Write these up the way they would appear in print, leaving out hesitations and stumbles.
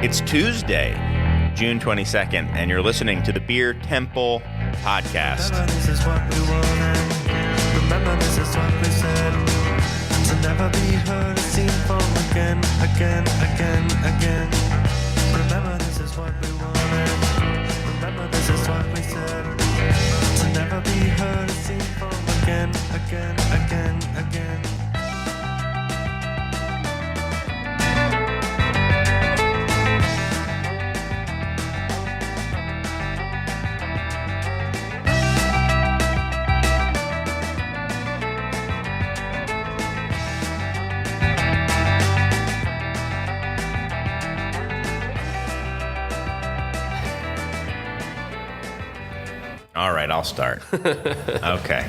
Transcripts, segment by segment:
It's Tuesday, June 22nd, and you're listening to the Beer Temple Podcast. Remember, this is what we wanted. Remember, this is what we said. To never be heard, seen from again. Remember, this is what we wanted. Remember, this is what we said. To never be heard, seen from again. All right, I'll start. Okay.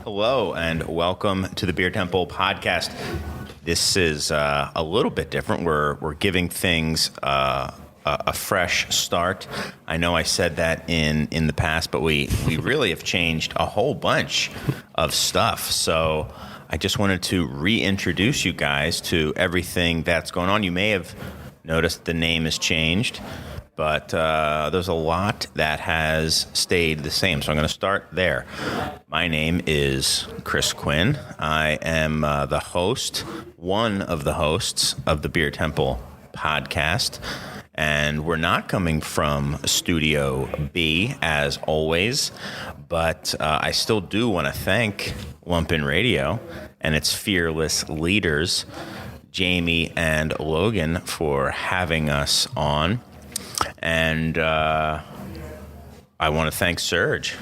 Hello, and welcome to the Beer Temple Podcast. This is a little bit different. We're giving things a fresh start. I know I said that in the past, but we really have changed a whole bunch of stuff. So I just wanted to reintroduce you guys to everything that's going on. You may have noticed the name has changed, but there's a lot that has stayed the same. So I'm going to start there. My name is Chris Quinn. I am the host, one of the hosts of the Beer Temple Podcast. And we're not coming from Studio B, as always, but I still do want to thank Lumpin' Radio and its fearless leaders, Jamie and Logan, for having us on. And I want to thank Serge,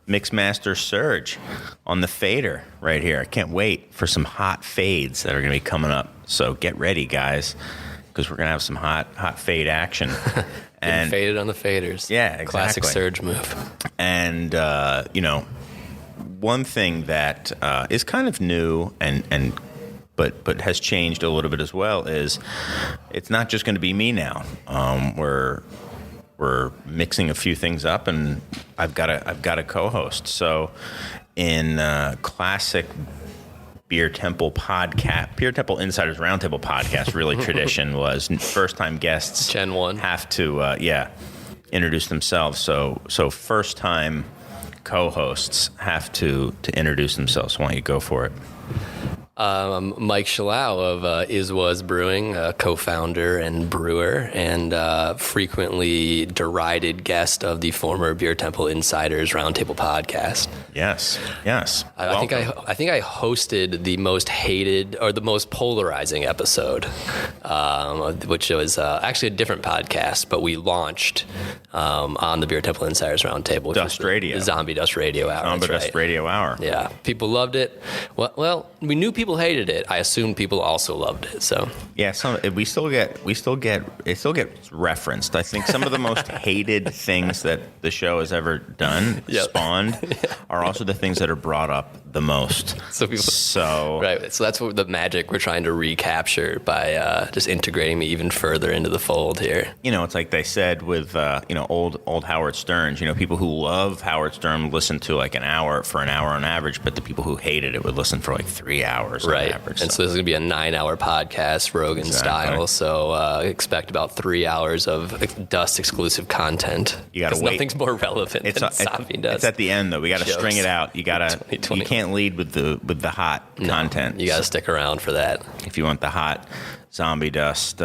Mixmaster Serge, on the fader right here. I can't wait for some hot fades that are going to be coming up. So get ready, guys, because we're going to have some hot fade action. And faded on the faders. Yeah, exactly. Classic Serge move. And, one thing that is kind of new but has changed a little bit as well is it's not just going to be me now. We're mixing a few things up, and I've got a co-host. So in classic Beer Temple Insiders Roundtable podcast, really tradition was first time guests Gen 1 have to introduce themselves. So first time co-hosts have to introduce themselves. Why don't you go for it? Mike Shalau of Is Was Brewing, co-founder and brewer, and frequently derided guest of the former Beer Temple Insiders Roundtable podcast. Yes. I think I hosted the most hated or the most polarizing episode, which was actually a different podcast, but we launched on the Beer Temple Insiders Roundtable. Radio. The Zombie Dust Radio Hour. Zombie Dust Radio Hour. Yeah, people loved it. Well, we knew people hated it. I assumed people also loved it. So yeah, it still gets referenced. I think some of the most hated things that the show has ever done spawned are also the things that are brought up the most. Right. So that's what the magic we're trying to recapture by just integrating me even further into the fold here. It's like they said with old Howard Stern. People who love Howard Stern listen to like an hour on average, but the people who hated it would listen for like 3 hours on average. And so this is going to be a 9-hour podcast, Rogan style. So expect about 3 hours of Dust exclusive content. You got to wait. Nothing's more relevant than Zombie Dust. It's at the end though. We got to string it out. You can't lead with the hot content. You got to stick around for that if you want the hot Zombie Dust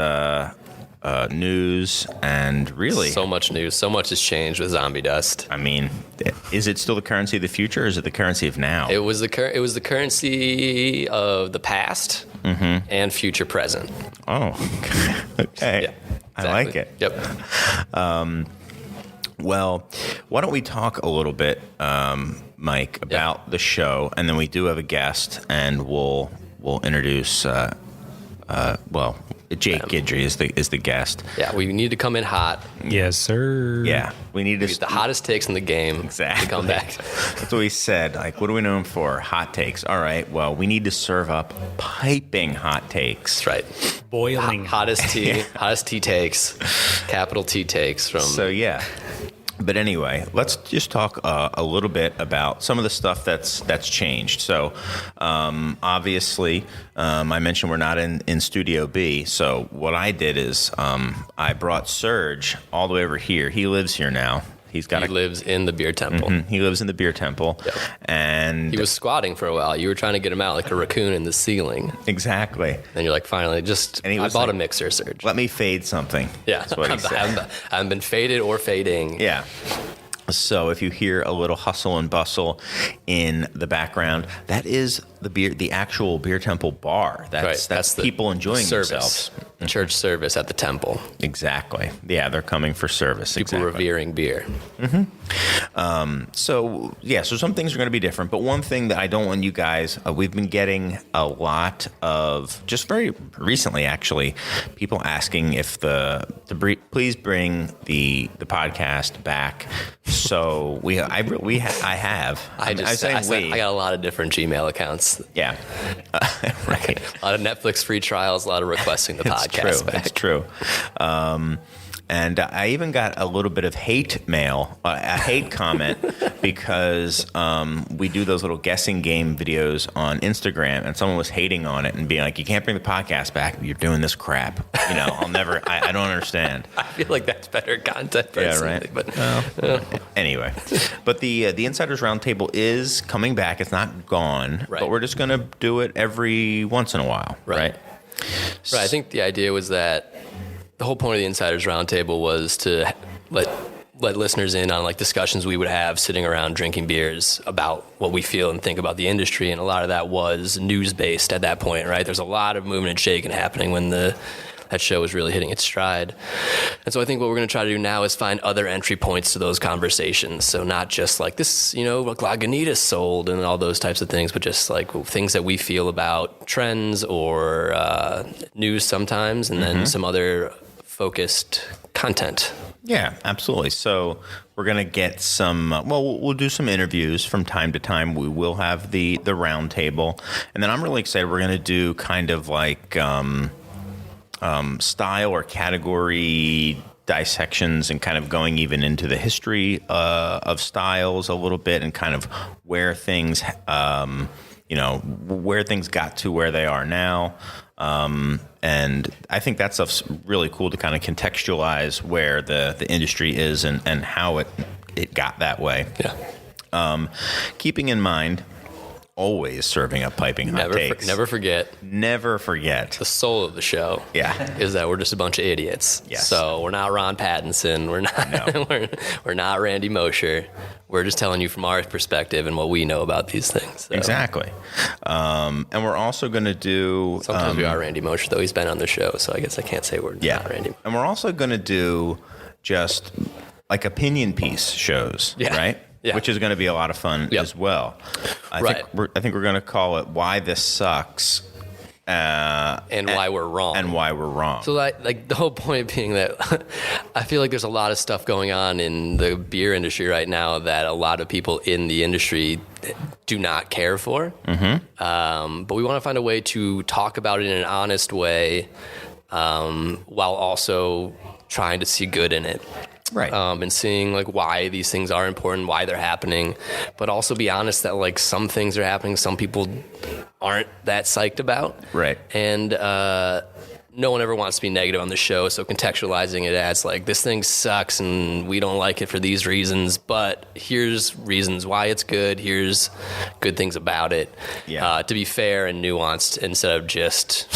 news. And really, so much news, so much has changed with Zombie Dust. I mean, is it still the currency of the future, or is it the currency of now? It was the currency of the past and future present. Oh, okay. Yeah, exactly. I like it. Yep. Well, why don't we talk a little bit, Mike, about the show, and then we do have a guest, and we'll introduce. Jake Guidry is the guest. Yeah, we need to come in hot. Yes, sir. Yeah, we need to the hottest takes in the game. Exactly. To come back. That's what we said. Like, what are we known for? Hot takes. All right. Well, we need to serve up piping hot takes. That's right. Boiling. Hottest tea. Hottest tea takes. Capital T takes from. So yeah. But anyway, let's just talk a little bit about some of the stuff that's changed. So, obviously, I mentioned we're not in Studio B. So what I did is I brought Serge all the way over here. He lives here now. He lives in the beer temple. He lives in the beer temple. Yep. And he was squatting for a while. You were trying to get him out like a raccoon in the ceiling. Exactly. And you're like, finally, I bought a mixer, Serge. Let me fade something. Yeah. That's what he said. I haven't been faded or fading. Yeah. So if you hear a little hustle and bustle in the background, that is the actual beer temple bar. That's the people enjoying themselves. Church service at the temple. Exactly. Yeah, they're coming for service. People revering beer. So some things are going to be different. But one thing that I don't want you guys, we've been getting a lot of, just very recently actually, people asking if please bring the podcast back. So I have. I got a lot of different Gmail accounts. Yeah. Right. A lot of Netflix free trials, a lot of requesting the podcast back. It's true. And I even got a little bit of hate mail, a hate comment, because we do those little guessing game videos on Instagram, and someone was hating on it and being like, "You can't bring the podcast back. You're doing this crap." I'll never. I don't understand. I feel like that's better content, personally. Yeah, right. But anyway, but the Insiders Roundtable is coming back. It's not gone, right. But we're just going to do it every once in a while, right? Right. I think the idea was that the whole point of the Insiders Roundtable was to let listeners in on like discussions we would have sitting around drinking beers about what we feel and think about the industry, and a lot of that was news based at that point, right? There's a lot of moving and shaking happening when that show was really hitting its stride. And so I think what we're going to try to do now is find other entry points to those conversations. So not just like this, what Lagunitas sold and all those types of things, but just like things that we feel about trends or news sometimes, and then some other focused content. Yeah, absolutely. So we're going to get some, we'll do some interviews from time to time. We will have the round table. And then I'm really excited. We're going to do kind of like style or category dissections, and kind of going even into the history of styles a little bit, and kind of where things, where things got to where they are now. And I think that stuff's really cool to kind of contextualize where the industry is and how it got that way. Yeah. Keeping in mind, always serving up piping hot takes. Never forget. The soul of the show. Yeah. Is that we're just a bunch of idiots. Yes. So we're not Ron Pattinson. We're not. We're not Randy Mosher. We're just telling you from our perspective and what we know about these things. So. Exactly. And we're also going to do. Sometimes we are Randy Mosher, though he's been on the show, so I guess I can't say we're not Randy. And we're also going to do just like opinion piece shows, right? Yeah. Which is going to be a lot of fun as well. I think we're going to call it "Why This Sucks," and why we're wrong. And why we're wrong. So, like the whole point being that I feel like there's a lot of stuff going on in the beer industry right now that a lot of people in the industry do not care for. But we want to find a way to talk about it in an honest way, while also trying to see good in it. Right. And seeing like why these things are important, why they're happening, but also be honest that like some things are happening, some people aren't that psyched about. Right. And no one ever wants to be negative on the show, so contextualizing it as like this thing sucks and we don't like it for these reasons, but here's reasons why it's good, here's good things about it. Yeah. To be fair and nuanced instead of just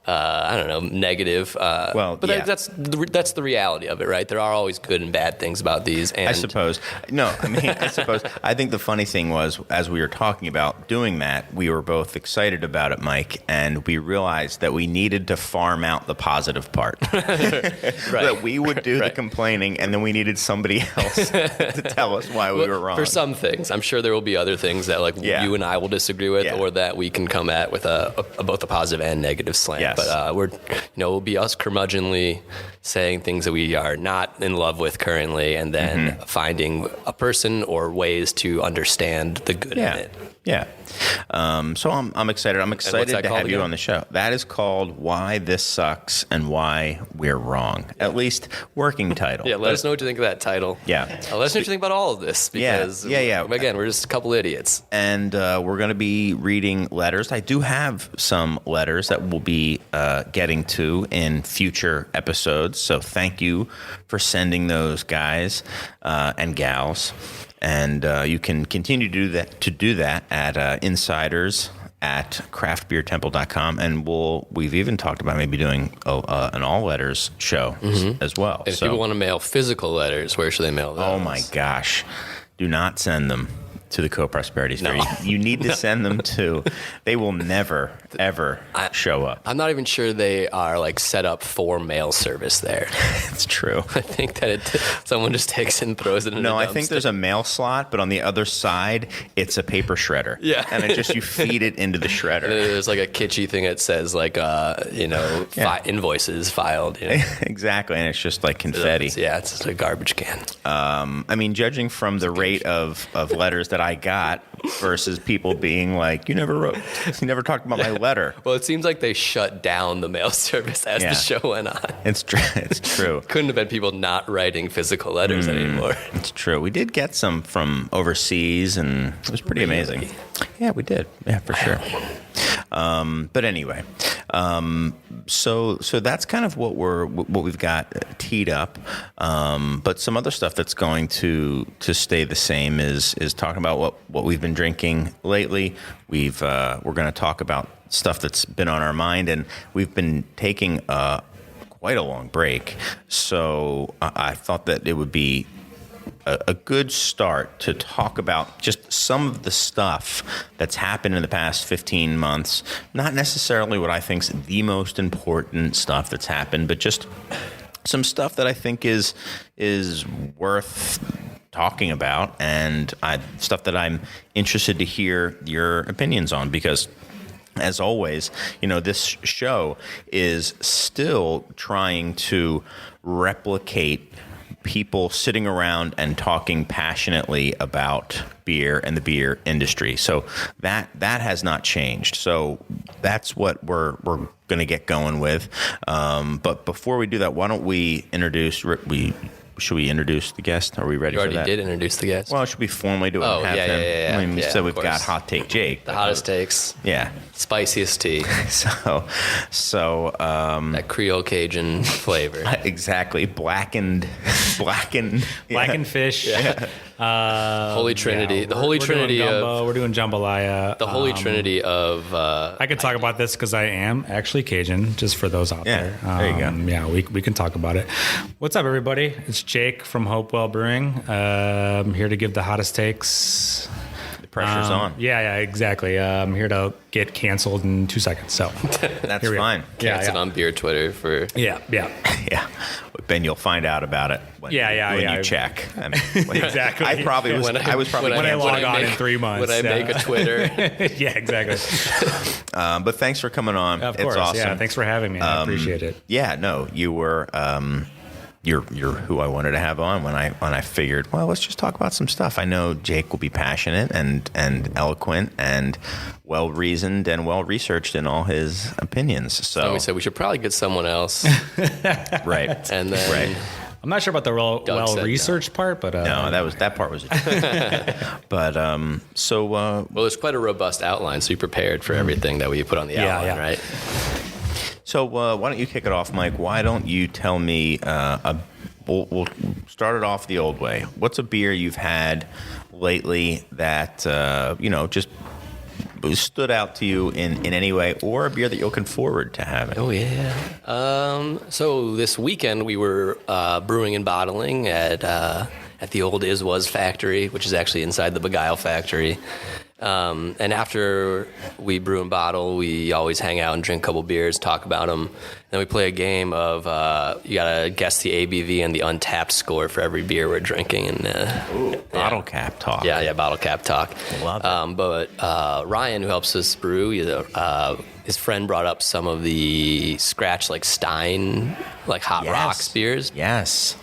negative. That's the reality of it, right? There are always good and bad things about these. And I suppose. I think the funny thing was, as we were talking about doing that, we were both excited about it, Mike, and we realized that we needed to farm out the positive part. That we would do the complaining, and then we needed somebody else to tell us why we were wrong. For some things. I'm sure there will be other things that you and I will disagree with, or that we can come at with both a positive and negative slant. Yes. But we'll be us curmudgeonly saying things that we are not in love with currently, and then finding a person or ways to understand the good in it. Yeah. So I'm excited. I'm excited that to called have you again? on the show. That is called Why This Sucks and Why We're Wrong. At least working title. Yeah, let us know what you think of that title. Yeah. Let us know what you think about all of this. Because, Yeah. again, we're just a couple idiots. And we're going to be reading letters. I do have some letters that we'll be getting to in future episodes. So thank you for sending those guys and gals. And you can continue to do that at insiders at craftbeertemple.com. And we've even talked about maybe doing an all letters show as well. And if people want to mail physical letters, where should they mail those? Oh my gosh. Do not send them to the Co-Prosperity Store. You need to send them to. They will never, ever show up. I'm not even sure they are like set up for mail service there. It's true. I think that someone just takes it and throws it in No, a I think dumpster. there's a mail slot, but on the other side, it's a paper shredder. Yeah. And it just, you feed it into the And shredder. there's like a kitschy thing that says like, invoices filed. You know? Exactly. And it's just like confetti. It's just a garbage can. I mean, judging from the rate of letters that I got versus people being like, you never talked about my letter. Well, it seems like they shut down the mail service as Yeah. the show went on. It's true. Couldn't have been people not writing physical letters anymore. It's true. We did get some from overseas, and it was pretty amazing. Yeah, we did. Yeah, for sure. But anyway, so that's kind of what we've got teed up. But some other stuff that's going to stay the same is talking about what we've been drinking lately. We're going to talk about stuff that's been on our mind, and we've been taking quite a long break. So I thought that it would be a good start to talk about just some of the stuff that's happened in the past 15 months. Not necessarily what I think is the most important stuff that's happened, but just some stuff that I think is worth talking about, and stuff that I'm interested to hear your opinions on, because as always, this show is still trying to replicate people sitting around and talking passionately about beer and the beer industry. So that has not changed. So that's what we're going to get going with. But before we do that, why don't we introduce should we introduce the guest? Are we ready You for already that? did introduce the guest. Well, should we formally do it? Oh, and have yeah, him? yeah. I mean, Yeah, so of we've got course. Hot Take Jake. The hottest takes, Yeah. spiciest tea, So that Creole Cajun flavor. exactly blackened fish. Holy Trinity. Yeah, the Holy we're Trinity doing of gumbo, we're doing jambalaya. the Holy Trinity of. I could talk about this because I am actually Cajun, just for those out Yeah, there. there you go. Yeah, we can talk about it. What's up, everybody? It's Jake from Hopewell Brewing. I'm here to give the hottest takes. The pressure's on. Yeah, exactly. I'm here to get canceled in 2 seconds. So That's here we are. fine. Yeah, It's on beer Twitter for. yeah. Yeah. Ben, you'll find out about it when Yeah. you check. I mean, Exactly. I probably was. I was probably when I canceled. log on in 3 months. When I make a Twitter. yeah, exactly. But thanks for coming on. Of it's course. awesome. Yeah, thanks for having me. I appreciate it. Yeah, no, you were. You're who I wanted to have on when I figured, well, let's just talk about some stuff. I know Jake will be passionate and eloquent and well reasoned and well researched in all his opinions. So And we said we should probably get someone else. right, And then. right. I'm not sure about the said well researched part, but No, that part was. But so Well, there's quite a robust outline, so you prepared for everything that we put on the Yeah, outline, yeah. right? So why don't you kick it off, Mike? Why don't you tell me? We'll start it off the old way. What's a beer you've had lately that just stood out to you in any way, or a beer that you're looking forward to having? Oh yeah. So this weekend we were brewing and bottling at the old Is Was factory, which is actually inside the Beguile factory. And after we brew and bottle, we always hang out and drink a couple beers, talk about them. Then we play a game of you gotta guess the ABV and the untapped score for every beer we're drinking. And Bottle cap talk. yeah, bottle cap talk. Love it. But Ryan, who helps us brew, his friend brought up some of the scratch like Stein, like Hot Yes. Rocks beers. Yes.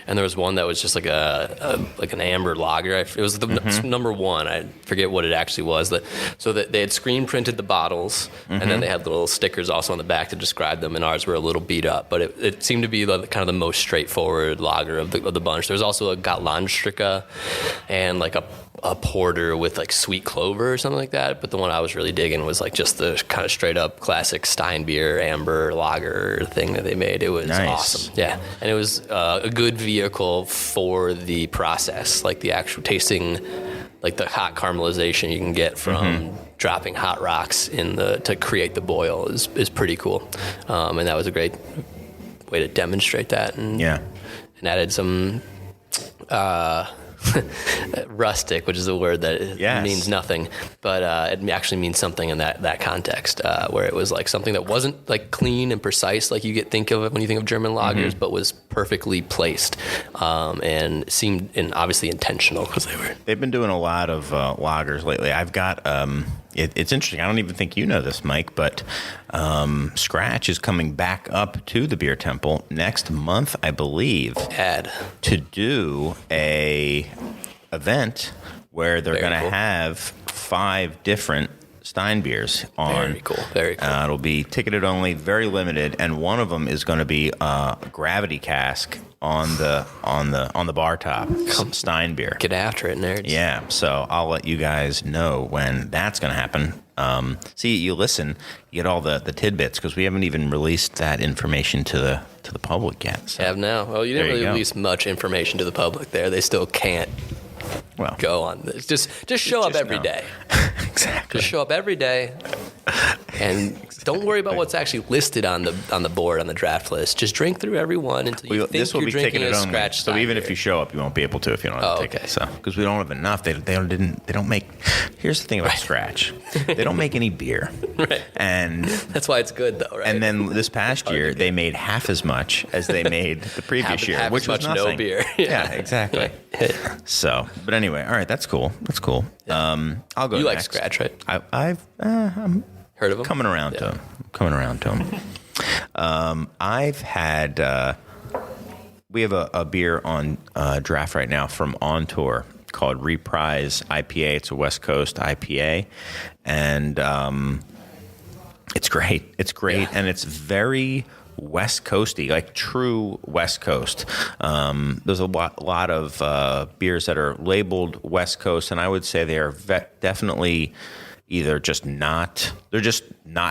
and there was one that was just like like an amber lager. It was the number one. I forget what it actually was. So that they had screen printed the bottles, and then they had little stickers also on the back to describe them. And ours were a little beat up, but it seemed to be kind of the most straightforward lager of the bunch. There was also a Gotlandstrika and like a porter with like sweet clover or something like that. But the one I was really digging was like just the kind of straight up classic Steinbier amber lager thing that they made. It was awesome. Yeah. And it was a good vehicle for the process, like the actual tasting, like the hot caramelization you can get from dropping hot rocks to create the boil is pretty cool. And that was a great way to demonstrate that. And added some rustic, which is a word that means nothing, but it actually means something in that context, where it was like something that wasn't like clean and precise like you think of it when you think of German lagers, but was perfectly placed, and seemed obviously intentional because they've been doing a lot of lagers lately. I've got it's interesting. I don't even think you know this, Mike, but Scratch is coming back up to the Beer Temple next month, I believe, to do a event where they're going to have 5 different Stein beers on. Very cool. Very cool. It'll be ticketed only, very limited, and one of them is going to be a gravity cask on the bar top. Stein beer. Get after it, nerds. Yeah. So I'll let you guys know when that's going to happen. See, you listen, you get all the tidbits because we haven't even released that information to the public yet. So. Have now. Well, you didn't really release much information to the public there. They still can't go on this. Just show up every day. Exactly. Just show up every day, and don't worry about what's actually listed on the board on the draft list. Just drink through every one until you think you're drinking a Scratch. So even if you show up, you won't be able to if you don't have a ticket. So because we don't have enough, they don't make. Here's the thing about Scratch, they don't make any beer, right? And that's why it's good though, right? And then this past year, they made half as much as they made the previous year, which was nothing. No beer. Yeah, exactly. So, but anyway, all right, that's cool. That's cool. Yeah. I'll go. You next. like Scratch, right? I'm heard of them. Coming around to them. I've had. We have a beer on draft right now from On Tour called Reprise IPA. It's a West Coast IPA, and it's great. It's great, and it's very West Coasty, like true West Coast. There's a lot of beers that are labeled West Coast, and I would say they are definitely either they're just not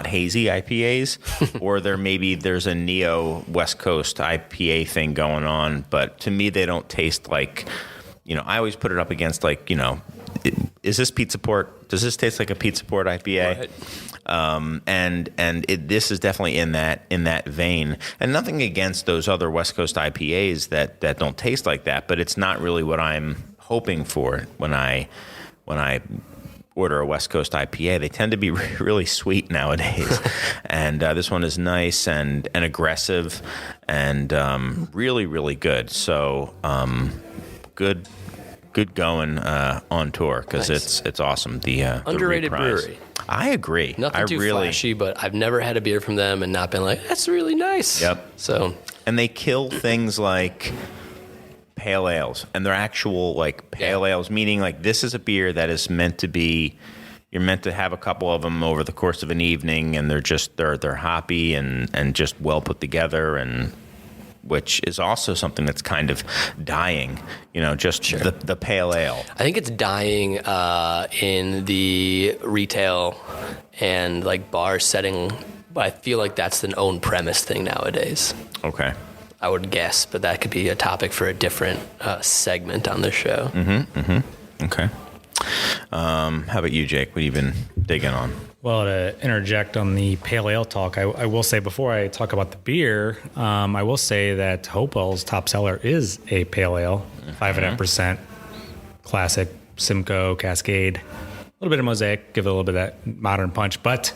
hazy IPAs, or there's a neo West Coast IPA thing going on. But to me, they don't taste like, I always put it up against like, is this Pizza Port? Does this taste like a Pizza Port IPA? Right. This is definitely in that vein, and nothing against those other West Coast IPAs that don't taste like that, but it's not really what I'm hoping for when I order a West Coast IPA. They tend to be really sweet nowadays, and this one is nice and aggressive and really, really good. So good going on tour because it's awesome. The underrated the brewery. I agree. Nothing too flashy, but I've never had a beer from them and not been like, that's really nice. Yep. So, and they kill things like pale ales, and they're actual like pale ales, meaning like this is a beer that is meant to be. You're meant to have a couple of them over the course of an evening, and they're hoppy and just well put together, and which is also something that's kind of dying. The pale ale. I think it's dying in the retail and like bar setting, but I feel like that's an own premise thing nowadays. Okay. I would guess, but that could be a topic for a different segment on the show. Okay. How about you, Jake? What have you been digging on? Well, to interject on the pale ale talk, I will say before I talk about the beer, I will say that Hopewell's top seller is a pale ale, 5.5%, classic Simcoe, Cascade, a little bit of Mosaic, give it a little bit of that modern punch, but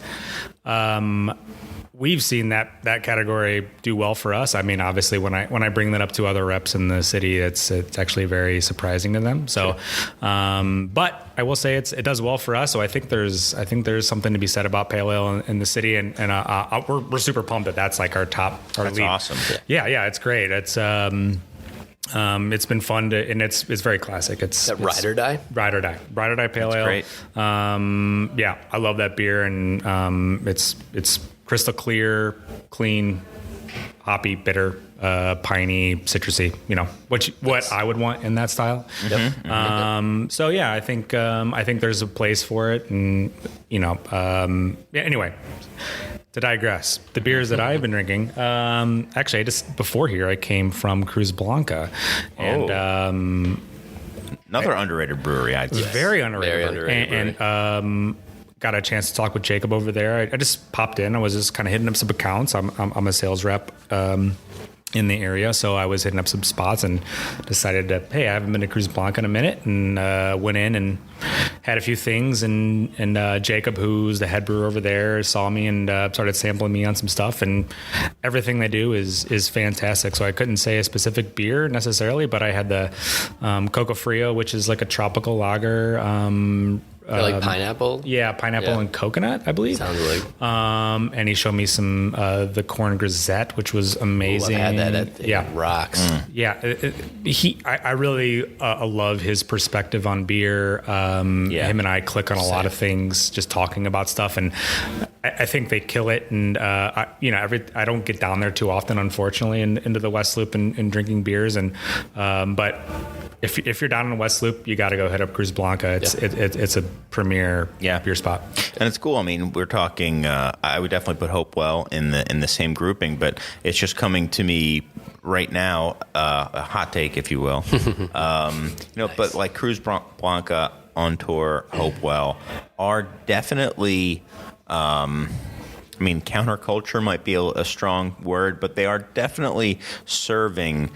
we've seen that category do well for us. I mean, obviously, when I bring that up to other reps in the city, it's actually very surprising to them. So, but I will say it does well for us. So I think there's something to be said about pale ale in the city, and we're super pumped that that's like our top. That's lead. awesome. Yeah, it's great. It's It's been fun and it's very classic. It's Ride or Die? Ride or Die Pale Ale. Great. Yeah, I love that beer, and it's crystal clear, clean, hoppy, bitter, piney, citrusy. What I would want in that style. So yeah, I think there's a place for it, and anyway. To digress, the beers that I've been drinking, actually, just before here, I came from Cruz Blanca, and Another underrated brewery, I'd say. very underrated, Very underrated and got a chance to talk with Jacob over there. I just popped in. I was just kind of hitting up some accounts. I'm a sales rep. In the area, so I was hitting up some spots and decided to, hey, I haven't been to Cruz Blanca in a minute, and went in and had a few things, and Jacob, who's the head brewer over there, saw me and started sampling me on some stuff, and everything they do is fantastic. So I couldn't say a specific beer necessarily, but I had the Coco Frio, which is like a tropical lager. Like pineapple? Yeah, pineapple and coconut, I believe. Sounds like. And he showed me some the corn grisette, which was amazing. I've had that. It rocks. Yeah, I really love his perspective on beer. Him and I click on a lot of things, just talking about stuff, and I think they kill it. And I don't get down there too often, unfortunately, into the West Loop and drinking beers. And but if you're down in the West Loop, you got to go hit up Cruz Blanca. It's a premier beer spot. And it's cool. I mean, we're talking. I would definitely put Hopewell in the same grouping, but it's just coming to me right now, a hot take, if you will. Nice. But like Cruz Blanca, On Tour, Hopewell are definitely. Counterculture might be a strong word, but they are definitely serving.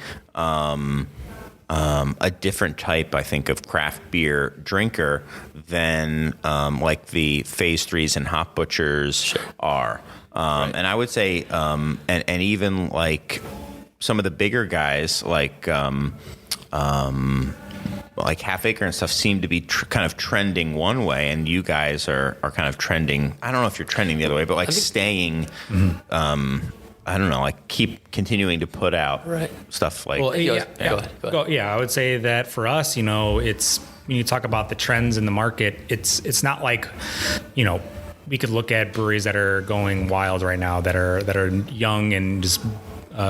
A different type, I think, of craft beer drinker than like the Phase 3s and Hop Butchers are. Right. And I would say, and even like some of the bigger guys, like Half Acre and stuff, seem to be kind of trending one way, and you guys are kind of trending. I don't know if you're trending the other way, but like staying. I don't know, like keep continuing to put out stuff like. Well, go ahead. Yeah, I would say that for us, it's when you talk about the trends in the market, it's not like, we could look at breweries that are going wild right now, that are young and just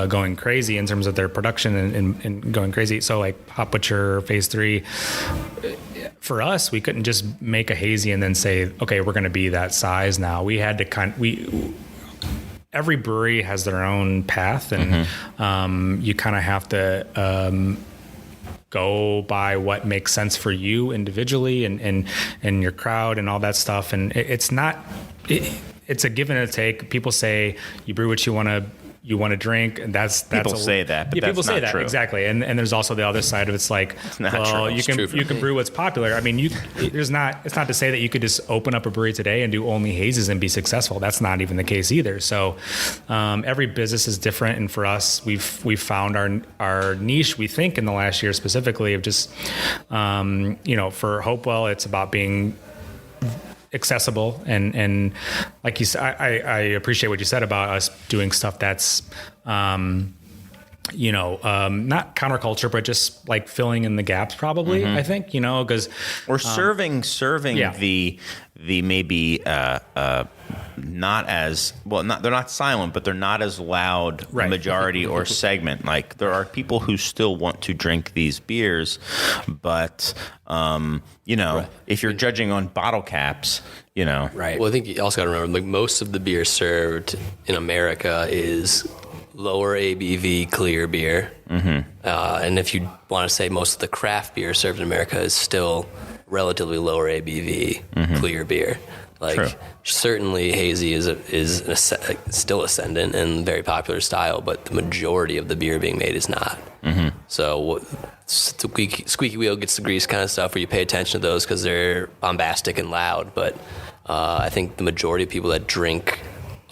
going crazy in terms of their production and going crazy. So like Hop Butcher, Phase 3. For us, we couldn't just make a hazy and then say, okay, we're going to be that size now. We had to every brewery has their own path, and you kind of have to go by what makes sense for you individually and your crowd and all that stuff. And it's a give and a take. People say you brew what you want to drink, and that's people say that, but people that's say not that true. Exactly. And there's also the other side of it's like, well, you can brew what's popular. I mean, it's not to say that you could just open up a brewery today and do only hazes and be successful. That's not even the case either. So every business is different, and for us, we've found our niche. We think in the last year specifically of just for Hopewell, it's about being accessible and like you said, I appreciate what you said about us doing stuff that's not counterculture, but just like filling in the gaps probably. I think because or serving the maybe not as well, they're not silent, but they're not as loud majority or segment. Like there are people who still want to drink these beers, but if you're judging on bottle caps, Right. Well, I think you also got to remember, like most of the beer served in America is lower ABV clear beer, and if you want to say most of the craft beer served in America is still relatively lower ABV clear beer. Like certainly hazy is still ascendant and very popular style, but the majority of the beer being made is not. So squeaky wheel gets the grease kind of stuff where you pay attention to those because they're bombastic and loud. But I think the majority of people that drink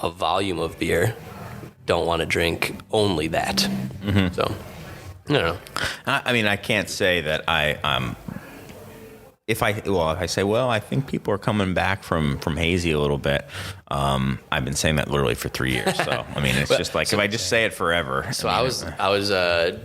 a volume of beer don't want to drink only that. So I don't know. I can't say that if I say, well, I think people are coming back from hazy a little bit. I've been saying that literally for 3 years. So, I mean, it's just like, if I just say it forever. So I was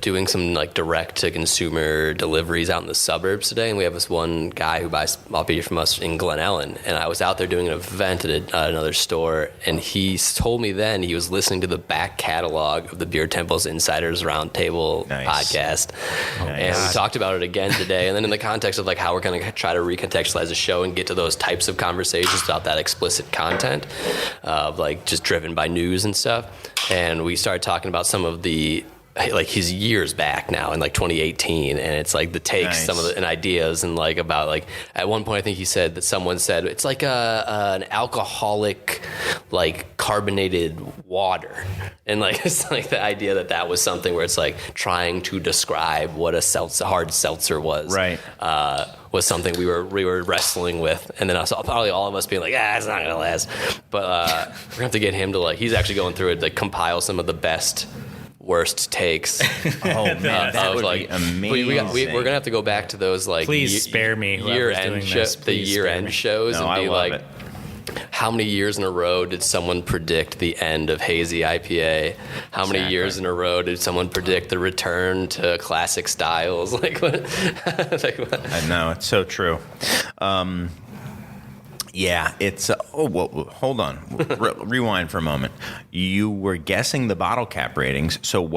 doing some like direct to consumer deliveries out in the suburbs today, and we have this one guy who buys malt beer from us in Glen Ellen, and I was out there doing an event at another store, and he told me then he was listening to the back catalog of the Beer Temple's Insiders Roundtable podcast, and we talked about it again today, and then in the context of like how we're going to try to recontextualize the show and get to those types of conversations without that explicit content of like just driven by news and stuff. And we started talking about some of the like his years back now in like 2018, and it's like the takes, some of the and ideas, and like about like at one point I think he said that someone said it's like an alcoholic like carbonated water, and like it's like the idea that was something where it's like trying to describe what a hard seltzer was, right? Was something we were wrestling with, and then I saw probably all of us being like, it's not gonna last, but we're gonna have to get him to like, he's actually going through it, like compile some of the best worst takes. Oh man, that would like, be amazing. We're gonna have to go back to those like Please spare me, year end shows No, and be like, it. how many years in a row did someone predict the end of hazy IPA? How many years in a row did someone predict the return to classic styles? Like what? Like what? I know, it's so true. Yeah, it's hold on. Rewind for a moment. You were guessing the bottle cap ratings. So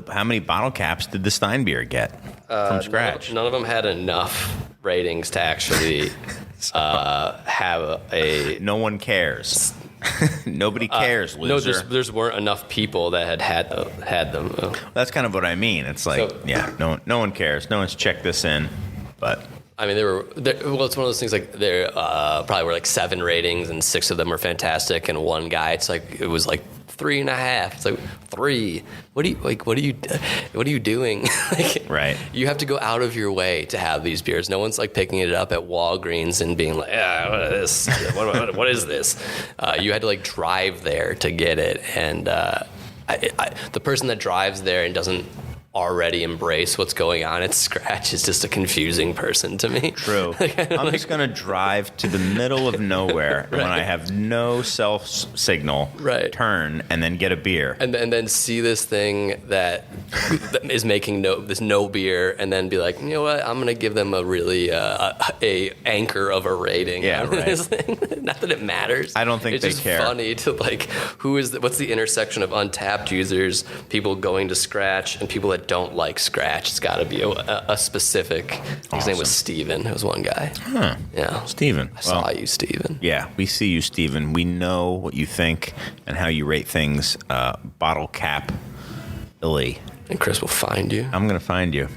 how many bottle caps did the Steinbier get from scratch? None of them had enough ratings to actually have a. No one cares. Nobody cares, loser. No, there's weren't enough people that had them. That's kind of what I mean. It's like, no one cares. No one's checked this in, but. I mean, well, it's one of those things like there probably were like 7 ratings and 6 of them were fantastic, and one guy, it was like 3.5. It's like 3. What are you doing? Like, right. You have to go out of your way to have these beers. No one's like picking it up at Walgreens and being like, what is this? What is this? You had to like drive there to get it, and the person that drives there and doesn't already embrace what's going on at Scratch is just a confusing person to me. True. I'm just going to drive to the middle of nowhere when I have no cell signal, turn, and then get a beer. And then see this thing that is making this no beer, and then be like, you know what, I'm going to give them a really a anchor of a rating. Yeah, right. This thing. Not that it matters. I don't think it's they just care. Funny to like, what's the intersection of Untapped users, people going to Scratch, and people that don't like Scratch? It's got to be a specific. His name was Steven. It was one guy. Huh. Yeah. Steven. I saw you, Steven. Yeah, we see you, Steven. We know what you think and how you rate things bottle cap-ily. And Chris will find you. I'm going to find you,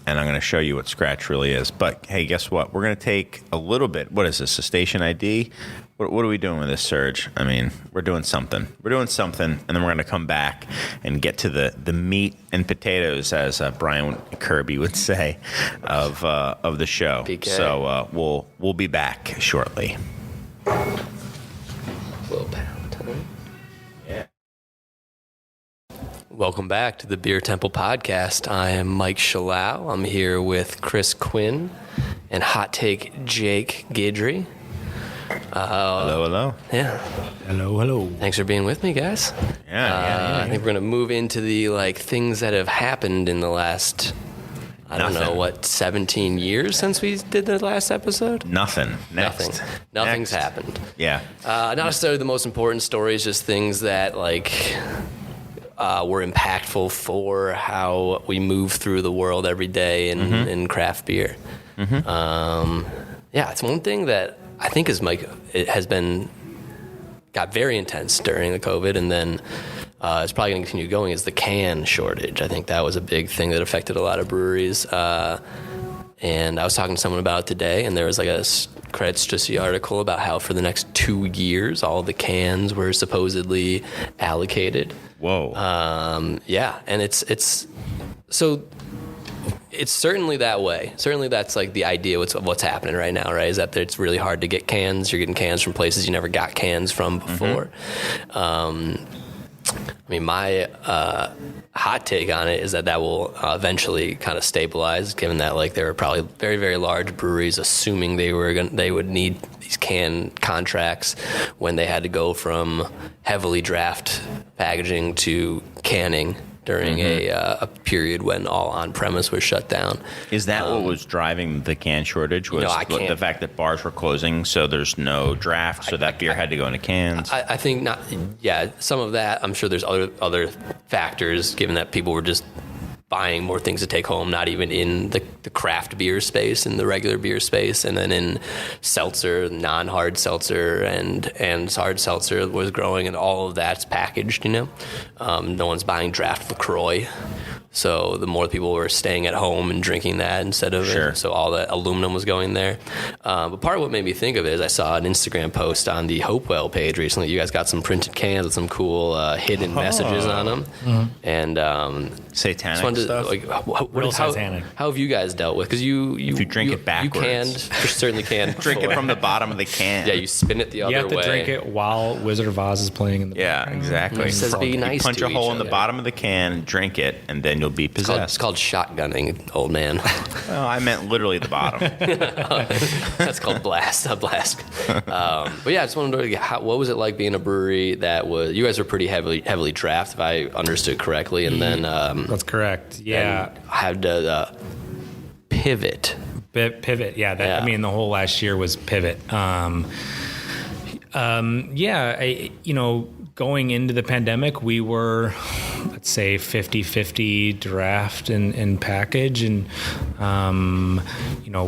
and I'm going to show you what Scratch really is. But, hey, guess what? We're going to take a little bit. What is this, a station ID? What are we doing with this, Serge? I mean, we're doing something. And then we're going to come back and get to the meat and potatoes, as Brian Kirby would say, of the show. PK. So we'll be back shortly. Little pound time. Yeah. Welcome back to the Beer Temple podcast. I am Mike Shalau. I'm here with Chris Quinn and Hot Take Jake Guidry. Hello. Yeah. Hello. Thanks for being with me, guys. Yeah. I think we're going to move into the like things that have happened in the last, I don't know, 17 years since we did the last episode? Nothing. Next. Nothing's happened. Yeah. Not necessarily the most important stories, just things that like were impactful for how we move through the world every day in craft beer. It's one thing that I think it has got very intense during the COVID, and then it's probably going to continue going, is the can shortage. I think that was a big thing that affected a lot of breweries. And I was talking to someone about it today, and there was like a Credits Just the article about how for the next 2 years, all the cans were supposedly allocated. Whoa. And it's so it's certainly that way. Certainly that's like the idea of what's happening right now, right? Is that it's really hard to get cans. You're getting cans from places you never got cans from before. I mean, my hot take on it is that will eventually kind of stabilize, given that like there were probably very, very large breweries assuming they would need these can contracts when they had to go from heavily draft packaging to canning during a period when all on-premise was shut down. Is that what was driving the can shortage? Was the fact that bars were closing, so there's no draft, so that beer had to go into cans? I think not. Yeah, some of that. I'm sure there's other factors, given that people were just buying more things to take home, not even in the craft beer space, in the regular beer space, and then in seltzer, non-hard seltzer, and hard seltzer was growing, and all of that's packaged, no one's buying draft LaCroix. So the more people were staying at home and drinking that instead of it, so all the aluminum was going there. But part of what made me think of it is I saw an Instagram post on the Hopewell page recently. You guys got some printed cans with some cool hidden messages on them. And satanic stuff? How have you guys dealt with? Because if you drink it backwards. You certainly can. Drink it from the bottom of the can. Yeah, you spin it the other way. You have to drink it while Wizard of Oz is playing in the background. Exactly. It says be nice punch to a hole each in the other. bottom of the can, drink it, and then you'll be possessed. It's called shotgunning, old man. Well, I meant literally the bottom. That's called blast. But yeah, I just wanted to know what was it like being a brewery that was. You guys were pretty heavily draft, if I understood correctly, and then that's correct. Yeah, had to pivot. Pivot. Yeah, I mean, the whole last year was pivot. Going into the pandemic, we were, let's say, 50-50 draft and package. And,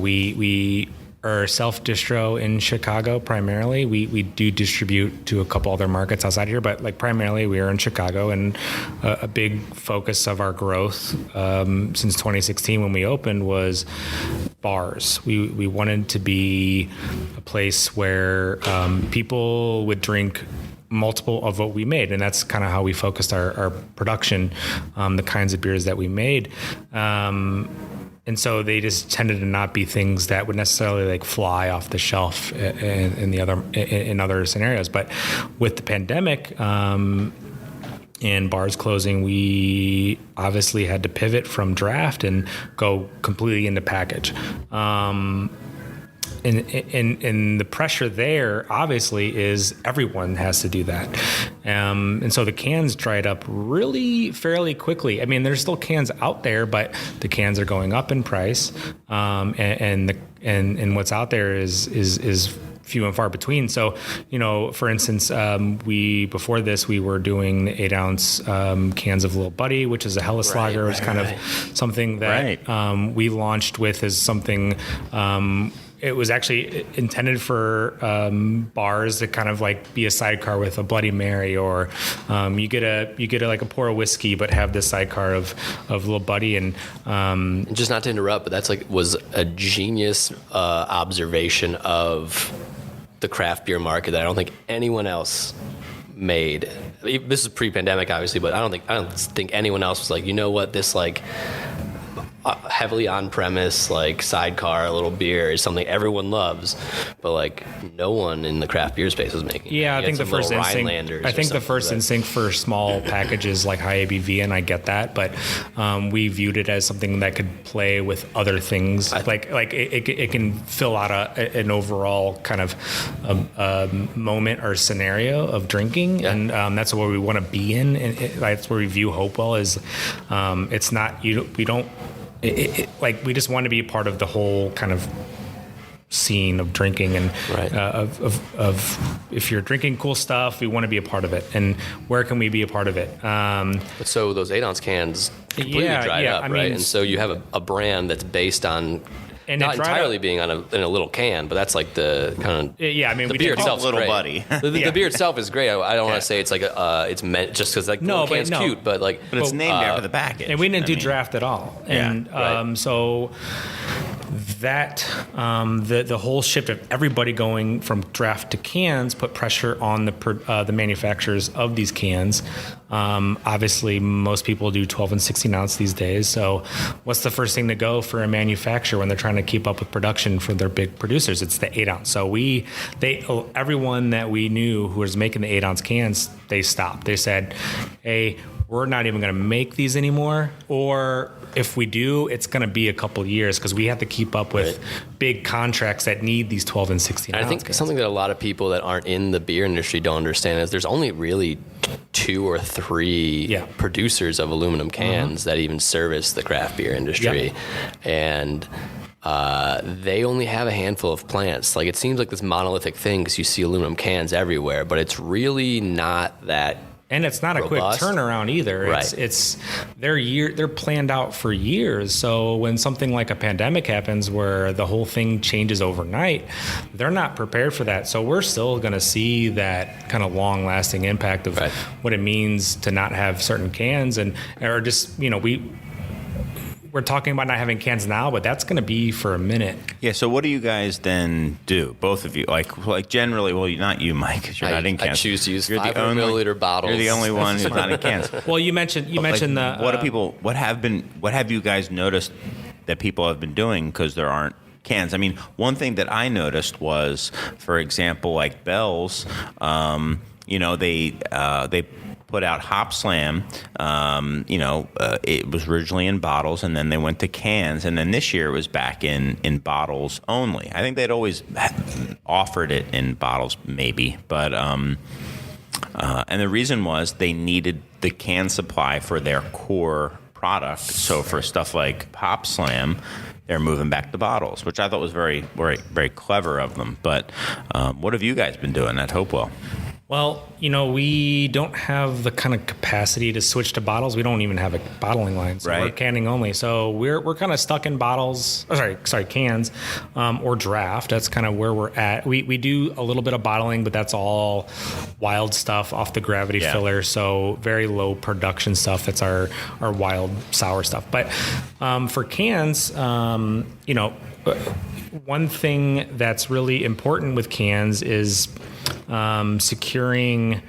we are self-distro in Chicago primarily. We do distribute to a couple other markets outside here, but like primarily we are in Chicago. And a big focus of our growth since 2016 when we opened was bars. We wanted to be a place where people would drink multiple of what we made, and that's kind of how we focused our production, the kinds of beers that we made, and so they just tended to not be things that would necessarily like fly off the shelf in other scenarios. But with the pandemic and bars closing, we obviously had to pivot from draft and go completely into package. And the pressure there, obviously, is everyone has to do that. And so the cans dried up really fairly quickly. I mean, there's still cans out there, but the cans are going up in price. And what's out there is few and far between. So, for instance, before this, we were doing the 8-ounce cans of Little Buddy, which is a Helles Lager. It's kind of something that we launched with as something. It was actually intended for bars to kind of like be a sidecar with a Bloody Mary, or you get a like a pour of whiskey, but have this sidecar of Little Buddy. And just not to interrupt, but that's was a genius observation of the craft beer market that I don't think anyone else made. This is pre-pandemic, obviously, but I don't think anyone else was like, you know what, this like heavily on-premise, like sidecar little beer is something everyone loves, but like no one in the craft beer space was making. Yeah, I think the first instinct for small packages like high ABV, and I get that, but we viewed it as something that could play with other things. Like it can fill out an overall kind of moment or scenario of drinking, and that's where we want to be in, and that's where we view Hopewell is. It's not we don't. We just want to be a part of the whole kind of scene of drinking, and of if you're drinking cool stuff, we want to be a part of it. And where can we be a part of it? But so those 8-ounce cans completely dried up, right? And so you have a brand that's based on. And not entirely being in a little can, but that's like the kind of the beer itself. Little Buddy. The beer itself is great. I don't want to say it's like it's meant just because like the can's cute, but like it's named after the package. And we didn't do draft at all. And so that the whole shift of everybody going from draft to cans put pressure on the manufacturers of these cans. Obviously, most people do 12 and 16 ounce these days. So what's the first thing to go for a manufacturer when they're trying to keep up with production for their big producers? It's the 8 ounce. So everyone that we knew who was making the 8 ounce cans, they stopped. They said, hey, we're not even going to make these anymore, or if we do, it's going to be a couple years because we have to keep up with big contracts that need these 12 and 16 ounce I think cans. something that a lot of people that aren't in the beer industry don't understand is there's only really 2 or 3 producers of aluminum cans that even service the craft beer industry. And they only have a handful of plants. Like, it seems like this monolithic thing because you see aluminum cans everywhere, but it's really not that. And it's not robust. A quick turnaround either. Right. It's they're planned out for years. So when something like a pandemic happens where the whole thing changes overnight, they're not prepared for that. So we're still going to see that kind of long-lasting impact of what it means to not have certain cans or just, we're talking about not having cans now, but that's going to be for a minute. Yeah. So what do you guys then do? Both of you, like generally, well, not you, Mike, because you're not in cans. I choose to use you're 500 the only, milliliter bottles. You're the only one who's not in cans. Well, you mentioned the. What have you guys noticed that people have been doing because there aren't cans? I mean, one thing that I noticed was, for example, like Bell's, they put out Hop Slam. It was originally in bottles, and then they went to cans, and then this year it was back in bottles only. I think they'd always offered it in bottles, maybe, but and the reason was they needed the can supply for their core product. So for stuff like Hop Slam, they're moving back to bottles, which I thought was very, very, very clever of them. But what have you guys been doing at Hopewell? Well, we don't have the kind of capacity to switch to bottles. We don't even have a bottling line, so we're canning only. So we're kind of stuck in bottles. Cans, or draft. That's kind of where we're at. We do a little bit of bottling, but that's all wild stuff off the gravity filler. So very low production stuff. That's our wild sour stuff. But for cans, one thing that's really important with cans is securing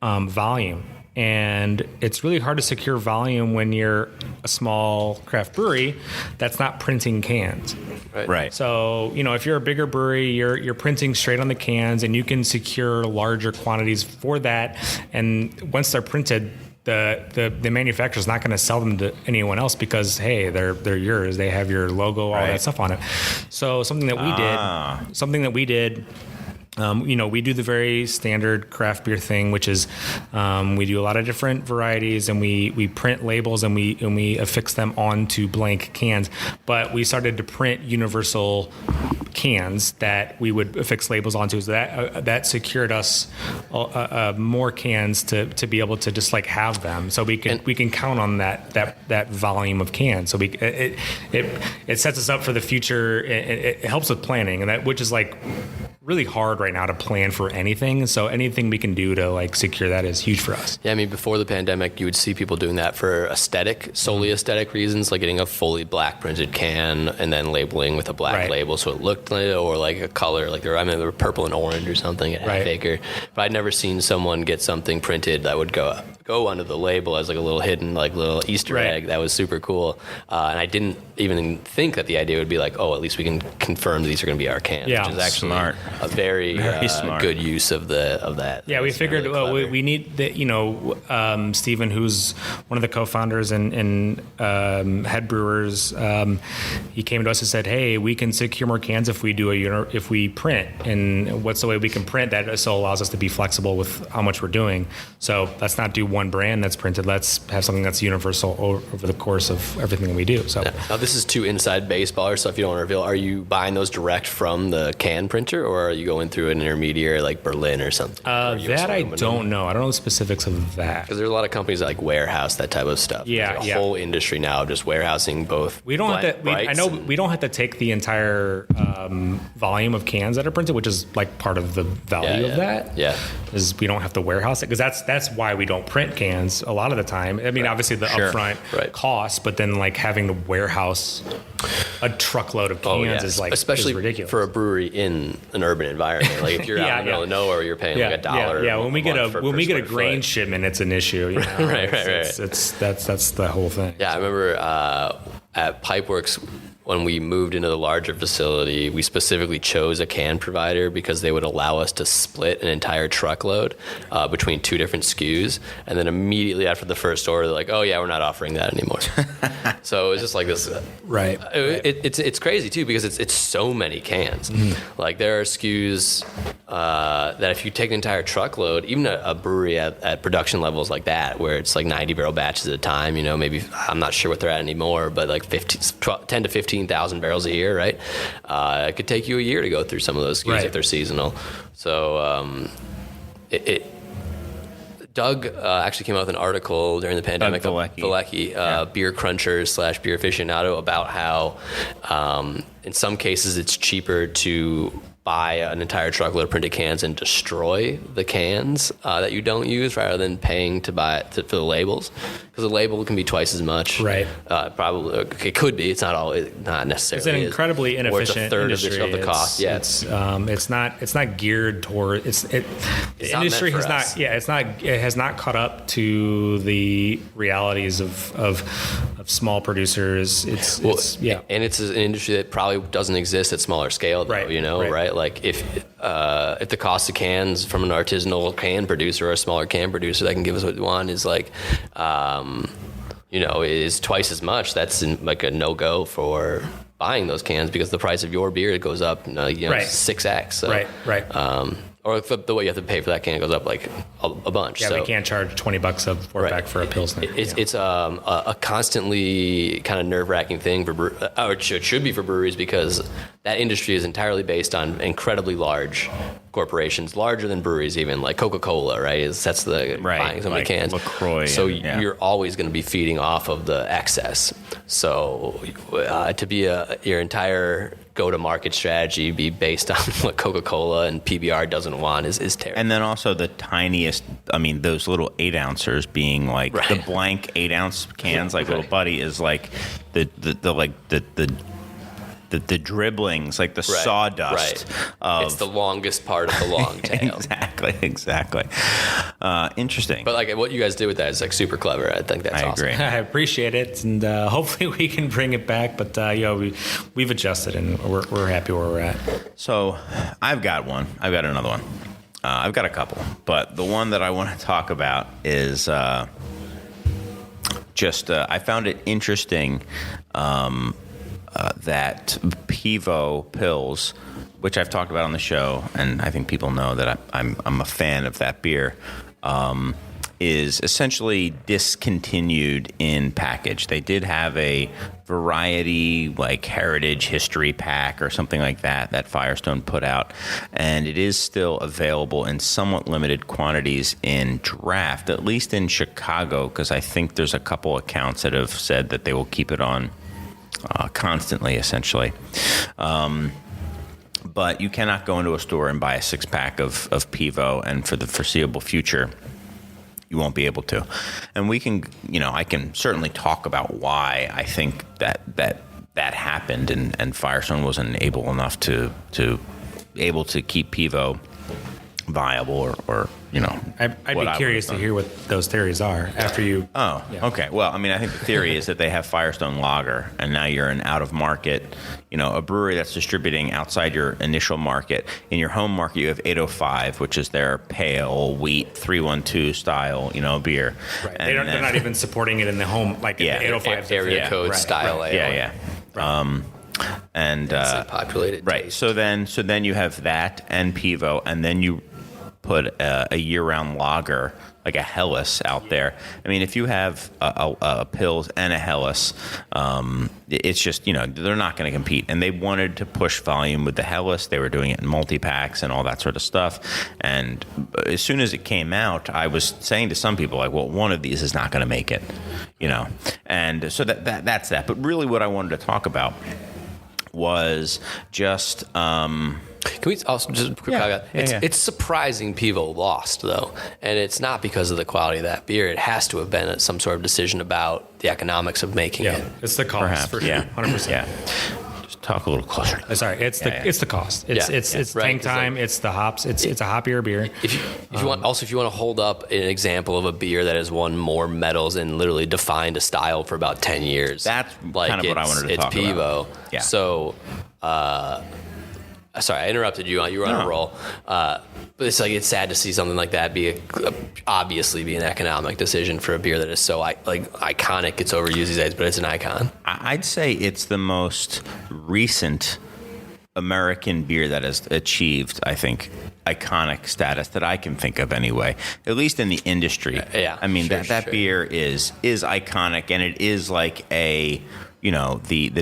volume. And it's really hard to secure volume when you're a small craft brewery that's not printing cans. Right. So, if you're a bigger brewery, you're printing straight on the cans, and you can secure larger quantities for that. And once they're printed, the manufacturer's not going to sell them to anyone else because, hey, they're yours. They have your logo, all that stuff on it. So something that we did. We do the very standard craft beer thing, which is we do a lot of different varieties, and we print labels and we affix them onto blank cans. But we started to print universal cans that we would affix labels onto. So that secured us more cans to be able to just like have them. So we can count on that volume of cans. So it sets us up for the future. It helps with planning, and which is like really hard right now to plan for anything. So anything we can do to like secure that is huge for us. Yeah, I mean, before the pandemic, you would see people doing that for solely aesthetic reasons, like getting a fully black printed can and then labeling with a black label so it looked like, or like a color, like they were purple and orange or something at half acre. But I'd never seen someone get something printed that would go under the label as like a little hidden, like little Easter egg. That was super cool. And I didn't even think that the idea would be like, oh, at least we can confirm these are going to be our cans, which is actually smart. A very smart. Good use of that. Yeah, we figured we need that. Stephen, who's one of the co-founders and head brewers, he came to us and said, "Hey, we can secure more cans if we do if we print. And what's the way we can print that? So allows us to be flexible with how much we're doing. So let's not do one brand that's printed. Let's have something that's universal over the course of everything that we do." So now this is too inside baseball or stuff you don't want to reveal. Are you buying those direct from the can printer, or are you going through an intermediary like Berlin or something? That I don't know. I don't know the specifics of that. Because there's a lot of companies that like warehouse that type of stuff. Yeah, there's a whole industry now of just warehousing both. We don't have to. I know we don't have to take the entire volume of cans that are printed, which is like part of the value of that. Yeah, is we don't have to warehouse it because that's why we don't print print cans a lot of the time. I mean, obviously the Sure. upfront cost, but then like having to warehouse a truckload of cans is like especially is ridiculous for a brewery in an urban environment. Like if you're out in the middle of nowhere, you're paying like $1. Yeah, when we get a per grain foot. shipment, it's an issue. You know? Right. That's the whole thing. Yeah, I remember at Pipeworks when we moved into the larger facility, we specifically chose a can provider because they would allow us to split an entire truckload between two different SKUs. And then immediately after the first order, they're like, "Oh yeah, we're not offering that anymore." So it was just like this. Right. It's crazy too because it's so many cans. Like there are SKUs that if you take an entire truckload, even a brewery at production levels like that, where it's like 90 barrel batches at a time, you know, maybe I'm not sure what they're at anymore, but like 10 to 15,000 barrels a year, right? It could take you a year to go through some of those SKUs if they're seasonal. So Doug actually came out with an article during the pandemic, Vielecki, beer cruncher / beer aficionado, about how in some cases it's cheaper to buy an entire truckload of printed cans and destroy the cans that you don't use rather than paying to buy it for the labels, because the label can be twice as much. Right. Probably it could be. It's not necessarily. It's an incredibly inefficient or it's a third industry. of the cost. Yeah. It's not geared toward the industry has not. Yeah, it has not caught up to the realities of small producers. And it's an industry that probably doesn't exist at smaller scale, though, right. You know, right? Like if the cost of cans from an artisanal can producer or a smaller can producer that can give us what we want is like, is twice as much, that's like a no-go for buying those cans, because the price of your beer goes up, 6x. So, Right. Or the way you have to pay for that can goes up like a bunch. Yeah, so we can't charge $20 a four-pack for a Pilsner. It's a constantly kind of nerve-wracking thing or it should be for breweries, because that industry is entirely based on incredibly large corporations, larger than breweries even, like Coca-Cola, right? That's buying so many cans. LaCroix. So you're always going to be feeding off of the excess. So to be your entire go-to-market strategy be based on what Coca-Cola and PBR doesn't want is terrible. And then also the tiniest, those little 8-ouncers being like the blank 8-ounce cans, like Little Buddy, is like the dribblings, like the sawdust. It's the longest part of the long tail. Exactly. Interesting. But like what you guys did with that is like super clever. I think that's awesome. I appreciate it, and hopefully we can bring it back. But we've adjusted, and we're happy where we're at. So I've got one. I've got another one. I've got a couple, but the one that I want to talk about is I found it interesting that Pivo Pils, which I've talked about on the show, and I think people know that I'm a fan of that beer, is essentially discontinued in package. They did have a variety, like heritage history pack or something like that Firestone put out, and it is still available in somewhat limited quantities in draft, at least in Chicago, because I think there's a couple accounts that have said that they will keep it on constantly, essentially. But you cannot go into a store and buy a 6-pack of Pivo, and for the foreseeable future, you won't be able to. And we can, I can certainly talk about why I think that happened, and Firestone wasn't able enough to keep Pivo viable, or I'd be curious to hear what those theories are after you. Oh, yeah. Okay. Well, I think the theory is that they have Firestone Lager, and now you're an out of market, a brewery that's distributing outside your initial market. In your home market, you have 805, which is their pale wheat 312 style, beer. Right. They're not even supporting it in the home, like the 805 area code style. Right. Yeah. And populated. Right. Taste. So then you have that and Pivo, and then you put a year-round lager like a Helles out there. If you have a Pils and a Helles, it's just, they're not going to compete. And they wanted to push volume with the Helles. They were doing it in multi-packs and all that sort of stuff. And as soon as it came out, I was saying to some people, like, well, one of these is not going to make it, And so that's that. But really what I wanted to talk about was just Can we also just a quick caveat? It's surprising Pivo lost though, and it's not because of the quality of that beer. It has to have been some sort of decision about the economics of making it. It's the cost Perhaps, for sure. 100%. Yeah. Just talk a little closer. Sorry, it's the cost. It's Right, tank time. like, it's the hops. It's a hoppier beer. If you want to hold up an example of a beer that has won more medals and literally defined a style for about 10 years, That's kind of what I wanted to talk It's about. Pivo. Yeah. So, sorry, I interrupted you. You were on a roll. But it's sad to see something like that obviously be an economic decision for a beer that is so iconic. It's overused these days, but it's an icon. I'd say it's the most recent American beer that has achieved, I think, iconic status that I can think of anyway, at least in the industry. I mean, that beer is iconic, and it is like the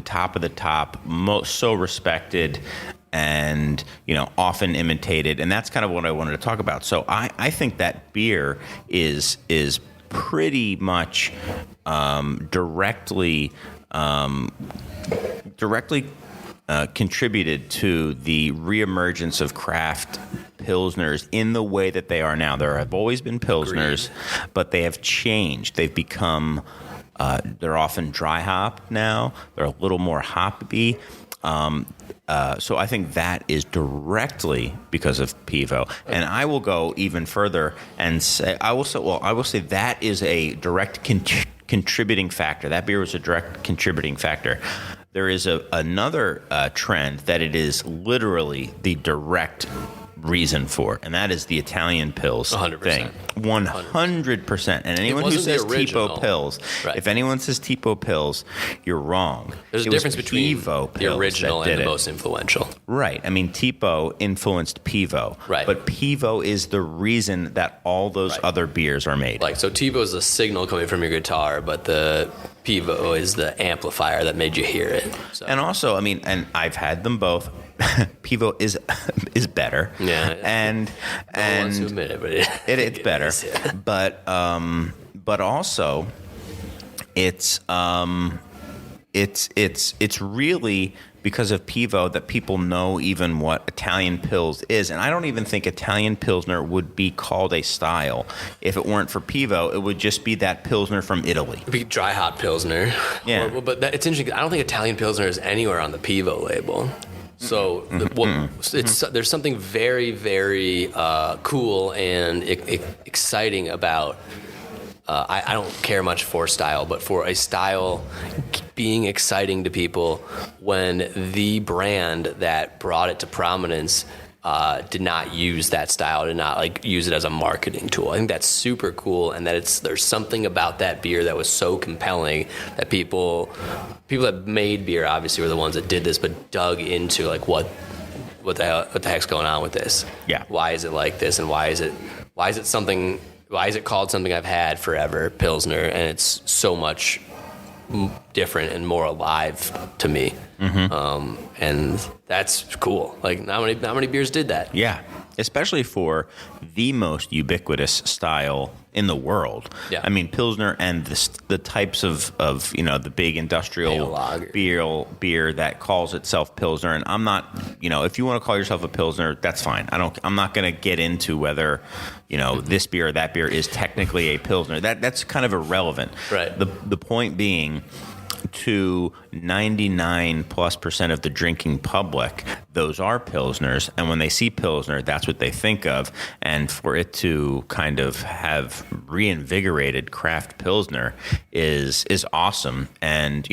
top of the top, so respected and often imitated, and that's kind of what I wanted to talk about. So I think that beer is pretty much directly contributed to the reemergence of craft pilsners in the way that they are now. There have always been pilsners, but they have changed. They've become they're often dry hop now. They're a little more hoppy. So I think that is directly because of Pivo, and I will go even further and say I will say that is a direct contributing factor. That beer was a direct contributing factor. There is another trend that it is literally the direct reason for, and that is the Italian Pils 100%. thing. 100%. And anyone who says Tipo Pils, if anyone says Tipo Pils, you're wrong. There's a difference between the original and the most influential. Right. I mean, Tipo influenced Pivo. Right. But Pivo is the reason that all those other beers are made. So Tipo is the signal coming from your guitar, but the Pivo is the amplifier that made you hear it. So. And also, I mean, and I've had them both. Pivo is better. Yeah. And wants to admit it, but it's better. Is, yeah. But also it's really because of Pivo that people know even what Italian Pils is. And I don't even think Italian Pilsner would be called a style. If it weren't for Pivo, it would just be that Pilsner from Italy. It'd be dry hop Pilsner. Yeah. It's interesting. I don't think Italian Pilsner is anywhere on the Pivo label. So there's something very, very cool and exciting about. I don't care much for style, but for a style being exciting to people when the brand that brought it to prominence did not use that style, did not use it as a marketing tool. I think that's super cool, and that there's something about that beer that was so compelling that people that made beer obviously were the ones that did this, but dug into what the heck's going on with this? Yeah. Why is it like this, and why is it called something I've had forever, Pilsner, and it's so much different and more alive to me. Mm-hmm. And that's cool. Not many beers did that. Yeah, especially for the most ubiquitous style in the world. Yeah. I mean, Pilsner and the types of the big industrial beer that calls itself Pilsner. And I'm not, if you want to call yourself a Pilsner, that's fine. I'm not going to get into whether, this beer or that beer is technically a Pilsner. That's kind of irrelevant. Right. The point being, to 99+% of the drinking public, those are Pilsners. And when they see Pilsner, that's what they think of. And for it to kind of have reinvigorated craft Pilsner is awesome. And,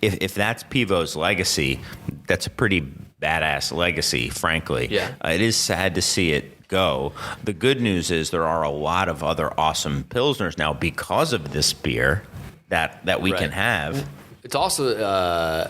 if that's Pivo's legacy, that's a pretty badass legacy, frankly. Yeah. It is sad to see it go. The good news is there are a lot of other awesome Pilsners now because of this beer that we can have. It's also,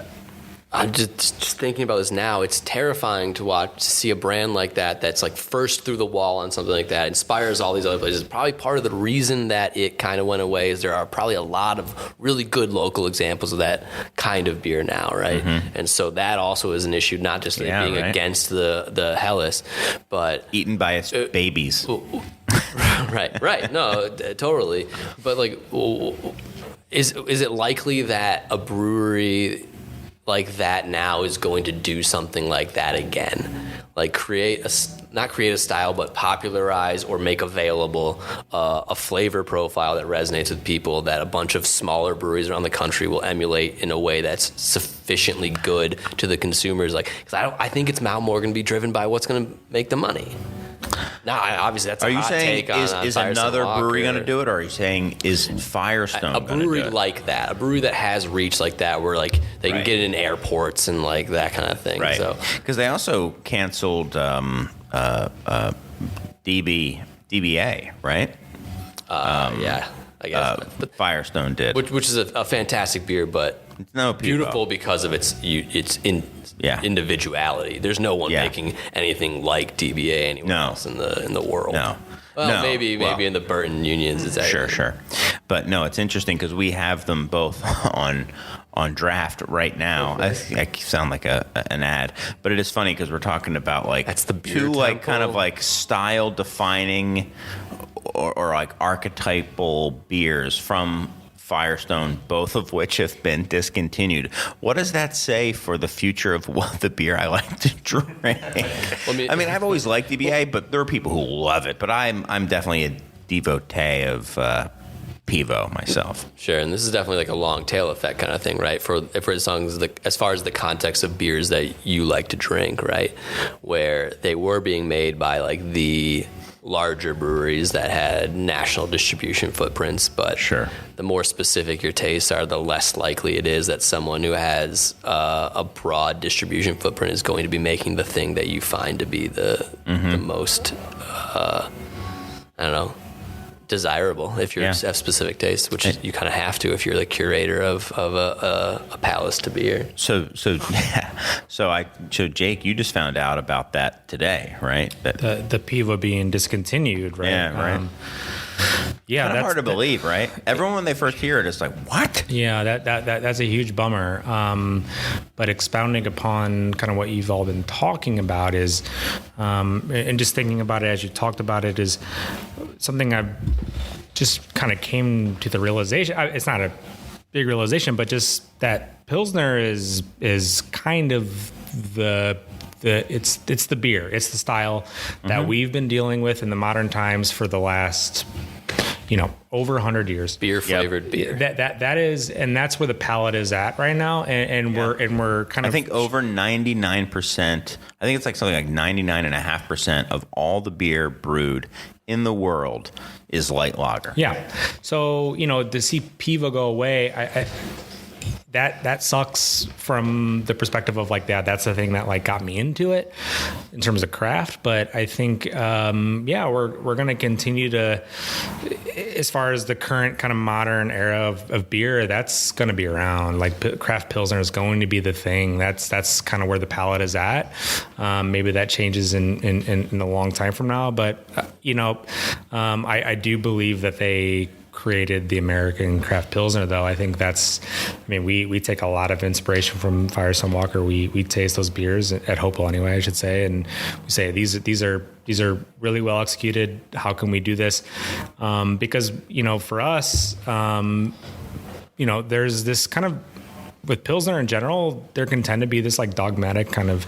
I'm just thinking about this now. It's terrifying to see a brand like that that's first through the wall on something like that, inspires all these other places. Probably part of the reason that it kind of went away is there are probably a lot of really good local examples of that kind of beer now, right? Mm-hmm. And so that also is an issue, not just being against the Helles, but eaten by its babies. Right. No, totally. But is it likely that a brewery like that now is going to do something like that again. Like not create a style, but popularize or make available a flavor profile that resonates with people that a bunch of smaller breweries around the country will emulate in a way that's sufficiently good to the consumers. Like, because I think it's now more going to be driven by what's going to make the money. Now, obviously, that's a hot take on is Firestone another brewery Walker. going to do it, or are you saying is Firestone A going to brewery do it? like that, a brewery that has reach like that, where like they can Right. get it in airports and like that kind of thing. Right. So Because they also canceled DBA, right? yeah, I guess. But Firestone did. which is a fantastic beer, but It's no Pivo. beautiful because of its Yeah. individuality. There's no one Yeah. making anything like DBA anywhere No. else in the world. No. Well, No. maybe Well, in the Burton Unions. Is that Sure. But no, it's interesting because we have them both on draft right now. I sound like an ad, but it is funny because we're talking about like That's the beer two like kind temple. of like style defining or like archetypal beers from Firestone, both of which have been discontinued. What does that say for the future of what the beer I like to drink? I mean, I've always liked DBA, but there are people who love it. But I'm definitely a devotee of Pivo myself. Sure, and this is definitely like a long tail effect kind of thing, right? For as far as the context of beers that you like to drink, right? Where they were being made by like the larger breweries that had national distribution footprints, but Sure. the more specific your tastes are, the less likely it is that someone who has a broad distribution footprint is going to be making the thing that you find to be the most, I don't know, desirable if you Yeah. have specific tastes, which you kind of have to if you're the curator of a palace to beer. So Jake, you just found out about that today, right? That The Piva being discontinued, right? Yeah, right. Yeah, kind of hard to believe, right? Everyone when they first hear it is like, what? Yeah, that's a huge bummer. But expounding upon kind of what you've all been talking about is, and just thinking about it as you talked about it, is something I've just kind of came to the realization. It's not a big realization, but just that Pilsner is kind of it's the beer, it's the style that we've been dealing with in the modern times for the last, over 100 years. Beer flavored beer. That is, and that's where the palate is at right now, and we're kind of. I think over 99%. I think it's like something like 99.5% of all the beer brewed in the world is light lager. Yeah. So to see Piva go away, I that sucks from the perspective of like that's the thing that like got me into it in terms of craft. But I think we're gonna continue to, as far as the current kind of modern era of beer, that's gonna be around. Like craft Pilsner is going to be the thing. That's kind of where the palate is at. Maybe that changes in a long time from now, but I do believe that they created the American craft Pilsner, though. I think we take a lot of inspiration from Firestone Walker. We taste those beers at Hopewell anyway, I should say, and we say these are really well executed. How can we do this? Because for us, there's this kind of, with Pilsner in general, there can tend to be this like dogmatic kind of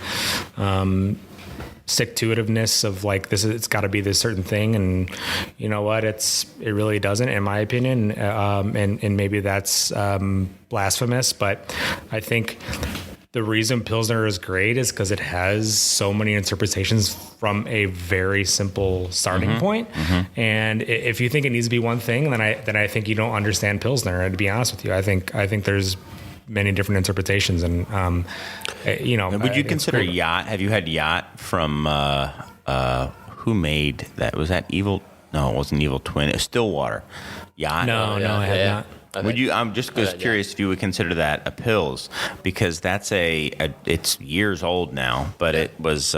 stick-to-itiveness of like it's got to be this certain thing, and you know what, it really doesn't, in my opinion, and maybe that's blasphemous, but I think the reason Pilsner is great is because it has so many interpretations from a very simple starting point. And if you think it needs to be one thing, then I think you don't understand Pilsner. And to be honest with you, I think there's many different interpretations, and Would you consider Yacht? Have you had Yacht from who made that? Was that Evil? No, it wasn't Evil Twin. It was Stillwater. Yacht. No, I have not. Would you? I'm just curious if you would consider that a Pils, because that's it's years old now, but it was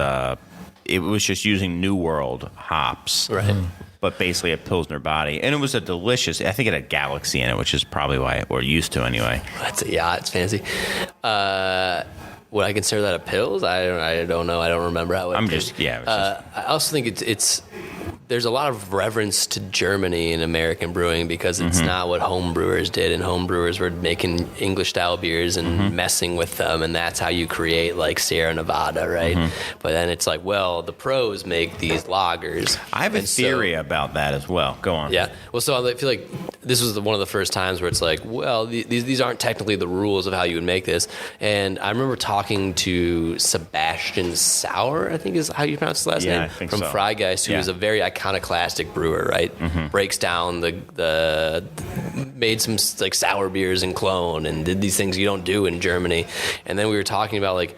just using New World hops, Right. But basically a Pilsner body, and it was a delicious. I think it had Galaxy in it, which is probably why we're used to anyway. That's it's fancy. Would I consider that a Pils? I don't know. I don't remember how it I'm tastes. just. I also think it's there's a lot of reverence to Germany in American brewing because it's not what home brewers did, and home brewers were making English style beers and messing with them, and that's how you create like Sierra Nevada, right? But then it's like, well, the pros make these lagers. I have a theory about that as well. Go on. Yeah. Well, so I feel like this was one of the first times where it's like, well, these aren't technically the rules of how you would make this. And I remember talking to Sebastian Sauer, I think is how you pronounce his last name, I think from so. Freigeist, who is a very iconoclastic brewer, right? Breaks down the made some like sour beers in Cologne and did these things you don't do in Germany. And then we were talking about like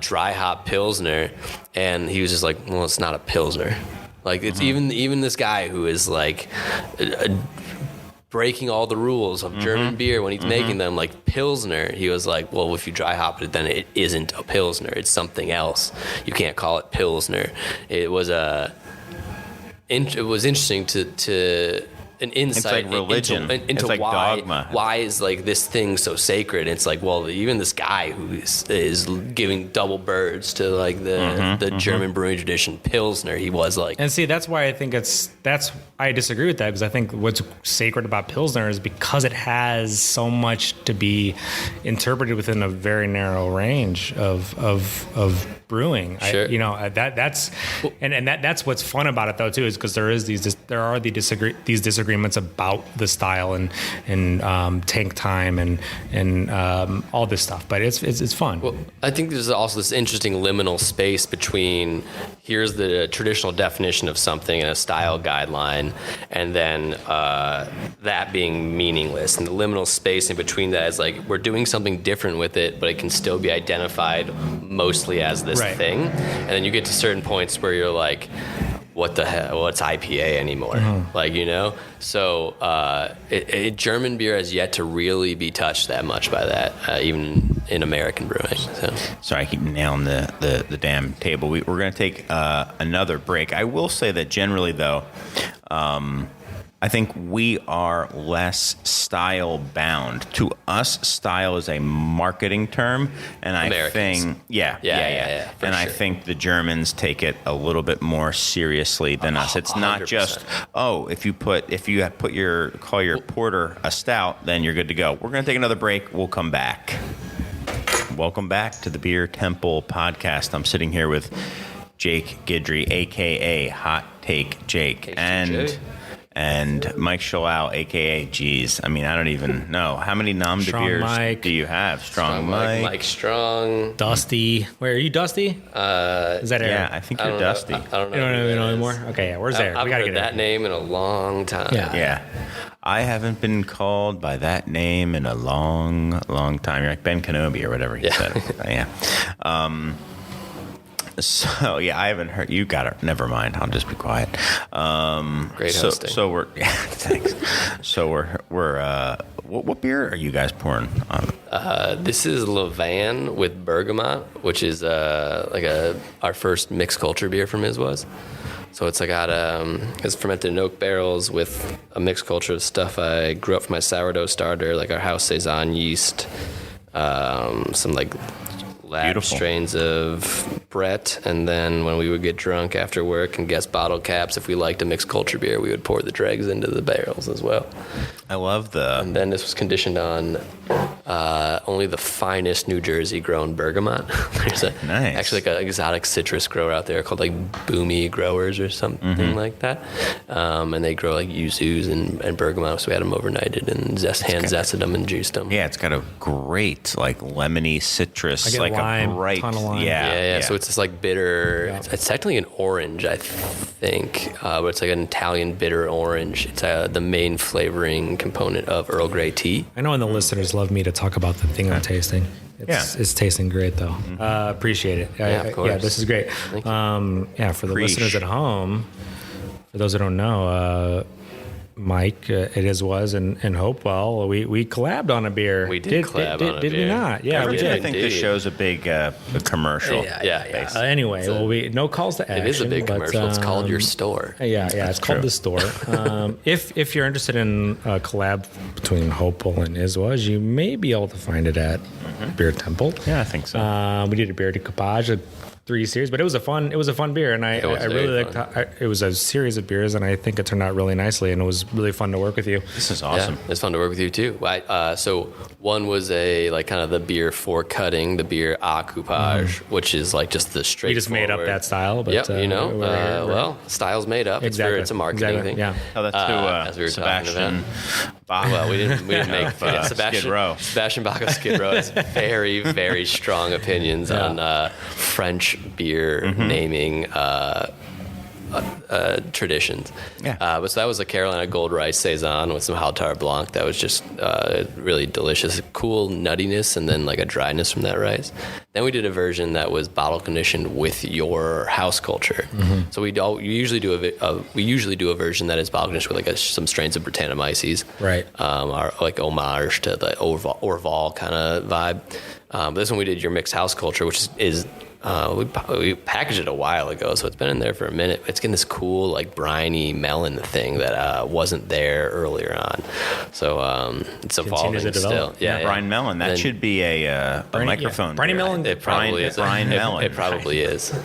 dry hop Pilsner, and he was just like, well, it's not a Pilsner. Like it's even this guy who is like breaking all the rules of German beer when he's making them, like Pilsner, he was like, well, if you dry hop it, then it isn't a Pilsner, it's something else. You can't call it Pilsner. It was interesting to an insight like religion. into It's like why dogma. why is like this thing so sacred. It's like, well, even this guy who is giving double birds to like the German brewing tradition, Pilsner, he was like, And see, that's why I think I disagree with that, because I think what's sacred about Pilsner is because it has so much to be interpreted within a very narrow range of brewing. Sure. That's what's fun about it though too, is because there are these disagreements about the style and tank time and all this stuff, but it's fun. well, I think there's also this interesting liminal space between here's the traditional definition of something and a style guideline, and then that being meaningless. And the liminal space in between that is like we're doing something different with it, but it can still be identified mostly as this Right. thing. And then you get to certain points where you're like, what the hell? What's IPA anymore? Like, you know? So German beer has yet to really be touched that much by that, even in American brewing. So. Sorry, I keep nailing the damn table. We're going to take another break. I will say that generally, though, I think we are less style bound. To us, style is a marketing term, and I Americans. think, Yeah, for and I sure. think the Germans take it a little bit more seriously than us. It's not 100%. just if you call your porter a stout, then you're good to go. We're going to take another break. We'll come back. Welcome back to the Beer Temple podcast. I'm sitting here with Jake Guidry, aka Hot Take Jake, HTJ. and Mike Shalal, a.k.a. Geez. I mean, I don't even know. How many nom de Strong beers Mike. do you have? Strong Mike. Mike Strong. Dusty. Where are you, Dusty? Is that Aaron? Yeah, I think I you're don't know. Dusty. I don't know. You don't who that know is. anymore? Okay, yeah. Where's Aaron? I've We gotta heard get that name in a long time. Yeah. Yeah. I haven't been called by that name in a long, long time. You're like Ben Kenobi or whatever he said. Yeah. So yeah, I haven't heard. You got it. Never mind. I'll just be quiet. Great hosting. So we're thanks. So we're what beer are you guys pouring on? This is Levan with bergamot, which is our first mixed culture beer from his was. So it's it's fermented in oak barrels with a mixed culture of stuff I grew up from my sourdough starter, like our house saison yeast, some like lab Beautiful. strains of Brett, and then when we would get drunk after work and guess bottle caps, if we liked a mixed culture beer, we would pour the dregs into the barrels as well. I love And then this was conditioned on only the finest New Jersey grown bergamot. There's Nice. actually like an exotic citrus grower out there called like Boomy Growers or something like that. And they grow like yuzus and bergamot. So we had them overnighted and hand zested them and juiced them. Yeah, it's got a great like lemony citrus, I get like lime, a bright, ton of lime. Yeah. So it's this like bitter. Yeah. It's technically an orange, I think, but it's like an Italian bitter orange. It's the main flavoring component of Earl Grey tea. I know, and the listeners love me to talk about the thing I'm tasting. It's tasting great though. Appreciate it. Yeah, of course. Yeah, this is great. For the Preach. listeners at home, for those who don't know, Mike, and Hopewell, we collabed on a beer. We did collab on a Did we beer. not? Yeah, we I did. think this Indeed. show's a big commercial. Yeah. Anyway, no calls to action. It is a big but, commercial. It's called Your Store. Yeah, it's called The Store. If you're interested in a collab between Hopewell and Iswas, you may be able to find it at Beer Temple. Yeah, I think so. We did a beer decoupage, 3 series, but it was a fun beer, and I really liked it was a series of beers, and I think it turned out really nicely, and it was really fun to work with you. This is awesome. Yeah, it's fun to work with you too. So one was a like kind of the beer for cutting, the beer à coupage, which is like just the straight. We just made up that style, but yep, well, style's made up. Exactly. It's a marketing thing. Yeah. Tell that to as we were Sebastian. Well, we didn't make Skid Row. Sebastian Bach of Skid Row has very, very strong opinions on French beer naming traditions. Yeah. But so that was a Carolina Gold Rice Saison with some Haltar Blanc. That was just really delicious. Cool nuttiness and then like a dryness from that rice. Then we did a version that was bottle conditioned with your house culture. Mm-hmm. So we usually do a version that is bottle conditioned with like some strains of Brettanomyces. Right. Our like homage to the Orval kind of vibe. But this one we did your mixed house culture, which is we packaged it a while ago, so it's been in there for a minute. It's getting this cool, like, briny melon thing that wasn't there earlier on. So it's evolving still. Yeah, brine melon. That should be a microphone. Briny melon. It probably is. Brine melon. It probably is.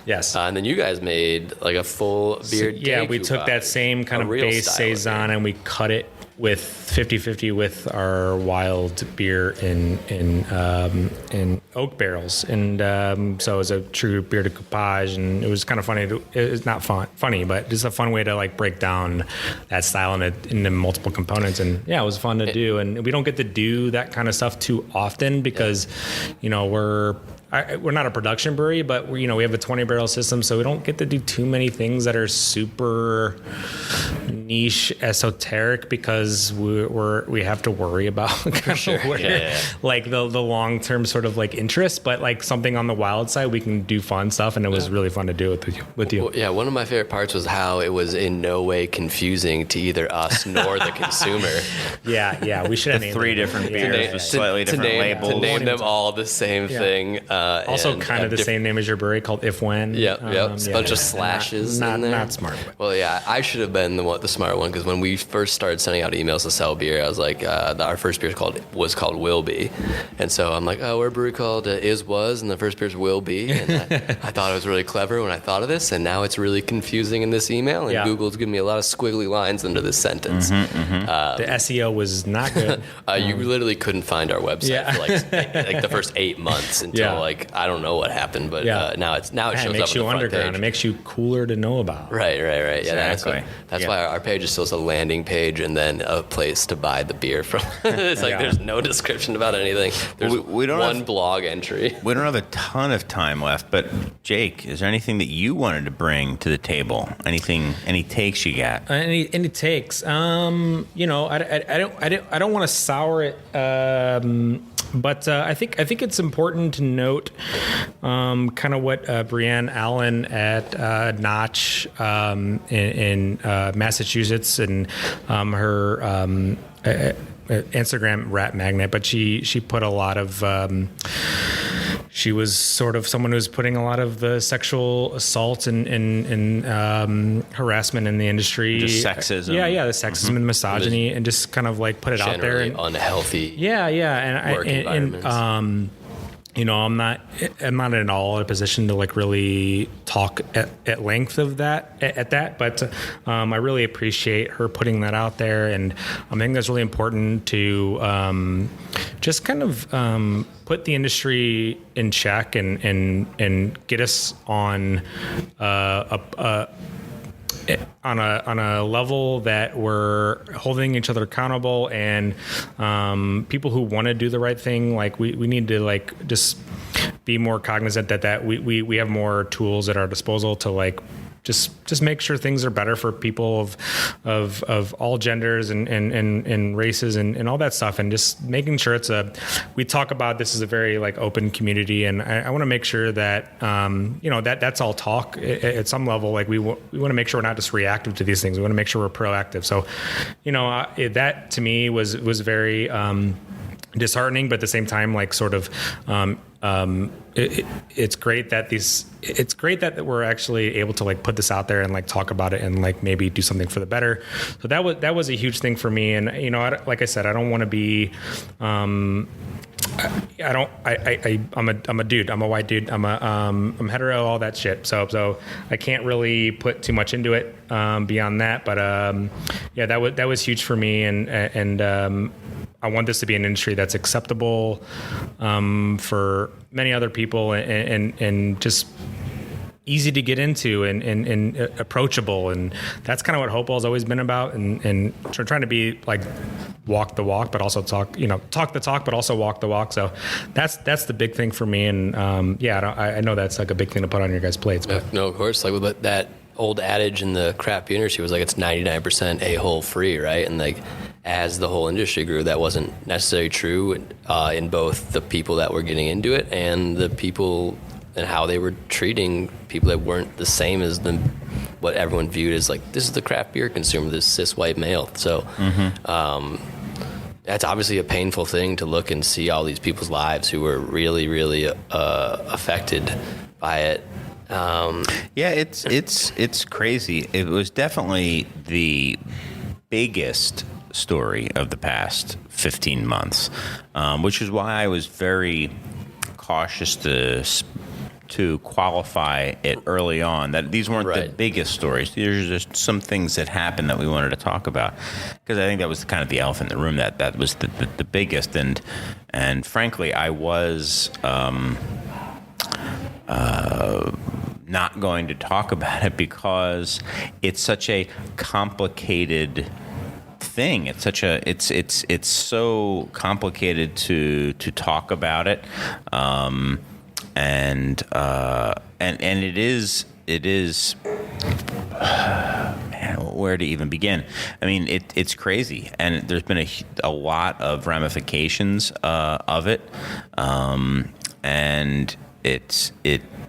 Yes. And then you guys made like a full beer. Yeah, we took that same kind of base Saison and we cut it with 50-50 with our wild beer in oak barrels, and so it was a true beer de coupage, and it was kind of funny. It's not funny, but just a fun way to like break down that style into multiple components, and yeah, it was fun to do. And we don't get to do that kind of stuff too often because, we're not a production brewery, but we have a 20 barrel system, so we don't get to do too many things that are super niche, esoteric, because we have to worry about like the long term sort of like interest. But like something on the wild side, we can do fun stuff, and it was really fun to do it with you. Well, yeah, one of my favorite parts was how it was in no way confusing to either us nor the consumer. Yeah, we should have named 3 different beers with slightly different labels. To name them all the same thing. Also, kind of the same name as your brewery, called If When. Yep. A bunch of slashes in there. Not smart. Well, yeah, I should have been the smart one, because when we first started sending out emails to sell beer, I was like, our first beer was called Will Be, and so I'm like, we're a brewery called Is Was, and the first beer's Will Be, and I thought it was really clever when I thought of this, and now it's really confusing in this email, and Google's giving me a lot of squiggly lines into this sentence. The SEO was not good. You literally couldn't find our website for like the first 8 months until like I don't know what happened, but now it shows up. It makes you underground. It makes you cooler to know about. Right. Yeah, exactly. That's why our page is still a landing page and then a place to buy the beer from. It's like there's no description about anything. There's we don't one blog entry. We don't have a ton of time left, but Jake, is there anything that you wanted to bring to the table? Any takes you got? Any takes? I don't want to sour it. But I think it's important to note kind of what Brianne Allen at Notch in Massachusetts, and her Instagram Rat Magnet, but she put a lot of she was sort of someone who was putting a lot of the sexual assault and harassment in the industry. Just sexism. Yeah, the sexism and misogyny, and just kind of like put it out there. And unhealthy. Work environments. I'm not at all in a position to like really talk at length of that, but I really appreciate her putting that out there, and I think that's really important to just kind of put the industry in check and get us on on a level that we're holding each other accountable, and people who want to do the right thing, like we need to like just be more cognizant that we have more tools at our disposal to like just make sure things are better for people of all genders and races and all that stuff, and just making sure we talk about this as a very like open community, and I want to make sure that that's all talk at some level. Like we want to make sure we're not just reactive to these things. We want to make sure we're proactive. So that to me was very disheartening, but at the same time, like sort of it's great that we're actually able to like put this out there and like talk about it and like maybe do something for the better. So that was a huge thing for me. And like I said, I don't want to be I'm a dude. I'm a white dude. I'm hetero, all that shit. So I can't really put too much into it beyond that. But yeah, that was huge for me, and I want this to be an industry that's acceptable for many other people and just easy to get into and approachable, and that's kind of what Hopewell's always been about, and trying to be like walk the walk, but also talk the talk, but also walk the walk. So that's the big thing for me, and I know that's like a big thing to put on your guys' plates. But. No, of course, like with that old adage in the craft beer industry was like it's 99% a-hole free, right? And like as the whole industry grew, that wasn't necessarily true in both the people that were getting into it and the people and how they were treating people that weren't the same as what everyone viewed as like, this is the craft beer consumer, this cis white male. So that's obviously a painful thing to look and see all these people's lives who were really, really affected by it. Yeah, it's crazy. It was definitely the biggest story of the past 15 months, which is why I was very cautious to qualify it early on, that these weren't the biggest stories. There's just some things that happened that we wanted to talk about, because I think that was kind of the elephant in the room, that was the biggest, and frankly I was not going to talk about it because it's such a complicated thing. It's so complicated to talk about it. And it is man, where to even begin? I mean, it's crazy, and there's been a lot of ramifications of it, and it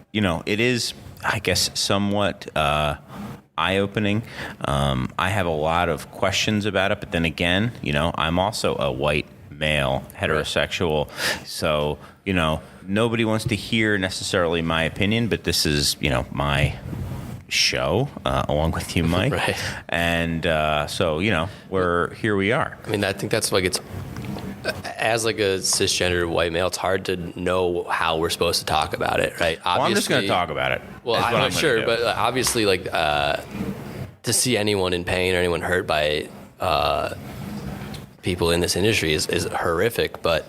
is, I guess, somewhat eye-opening. I have a lot of questions about it, but then again, I'm also a white male, heterosexual, so nobody wants to hear necessarily my opinion, but this is my show along with you, Mike. Right. And so here we are. I mean, I think that's like, it's as like a cisgender white male, it's hard to know how we're supposed to talk about it, right? Well, I'm just going to talk about it. Well, I'm not sure, but obviously, like to see anyone in pain or anyone hurt by people in this industry is horrific, but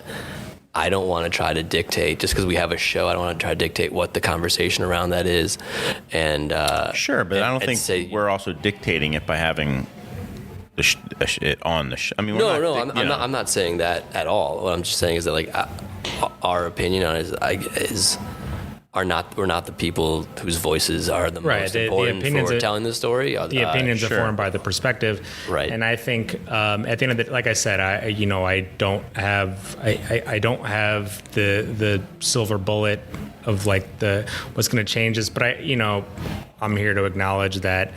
I don't want to try to dictate, just because we have a show, I don't want to try to dictate what the conversation around that is. And sure, but I don't think we're also dictating it by having it on the show. I mean, I'm not saying that at all. What I'm just saying is that like our opinion on it we're not the people whose voises are the most important for telling the story. The opinions are formed by the perspective, right? And I think at the end of the, like I said, I don't have the silver bullet of like what's going to change this, but I'm here to acknowledge that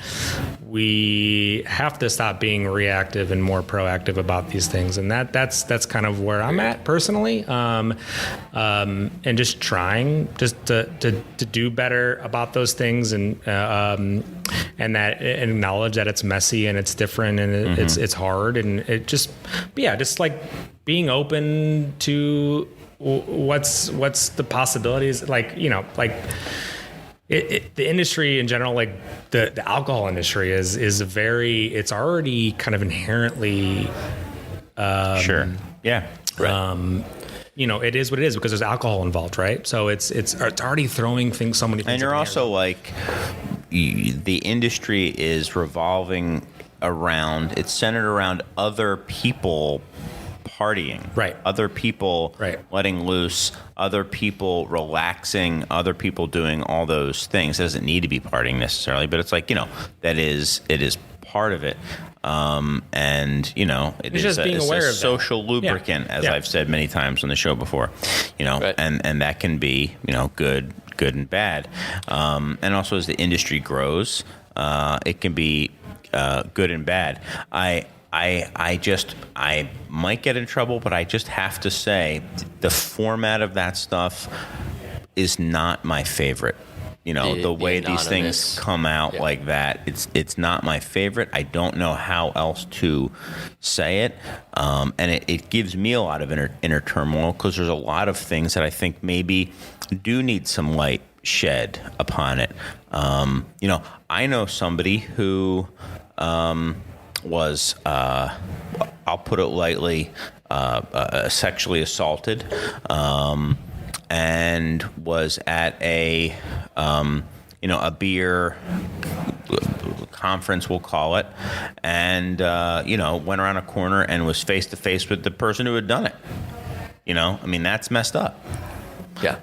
we have to stop being reactive and more proactive about these things, and that's kind of where I'm at personally, and just trying to do better about those things, and that acknowledge that it's messy and it's different and it's hard, and it just like being open to what's the possibilities, the industry in general, like the alcohol industry is it's already kind of inherently sure, yeah, right. It is what it is because there's alcohol involved, right? So it's already throwing so many things. And you're also like, the industry is revolving around, it's centered around other people partying, right? Other people letting loose, other people relaxing, other people doing all those things. It doesn't need to be partying necessarily, but it's like, it is part of it. And it is just being aware a of social lubricant, as I've said many times on the show before, and that can be, good and bad. And also as the industry grows, it can be good and bad. I might get in trouble, but I just have to say the format of that stuff is not my favorite. the way the these things anonymous. come out Yeah. like that, it's not my favorite. I don't know how else to say it, and it gives me a lot of inner turmoil, because there's a lot of things that I think maybe do need some light shed upon it. I know somebody who was, I'll put it lightly, sexually assaulted, and was at a beer conference, we'll call it, and went around a corner and was face to face with the person who had done it. That's messed up. Yeah.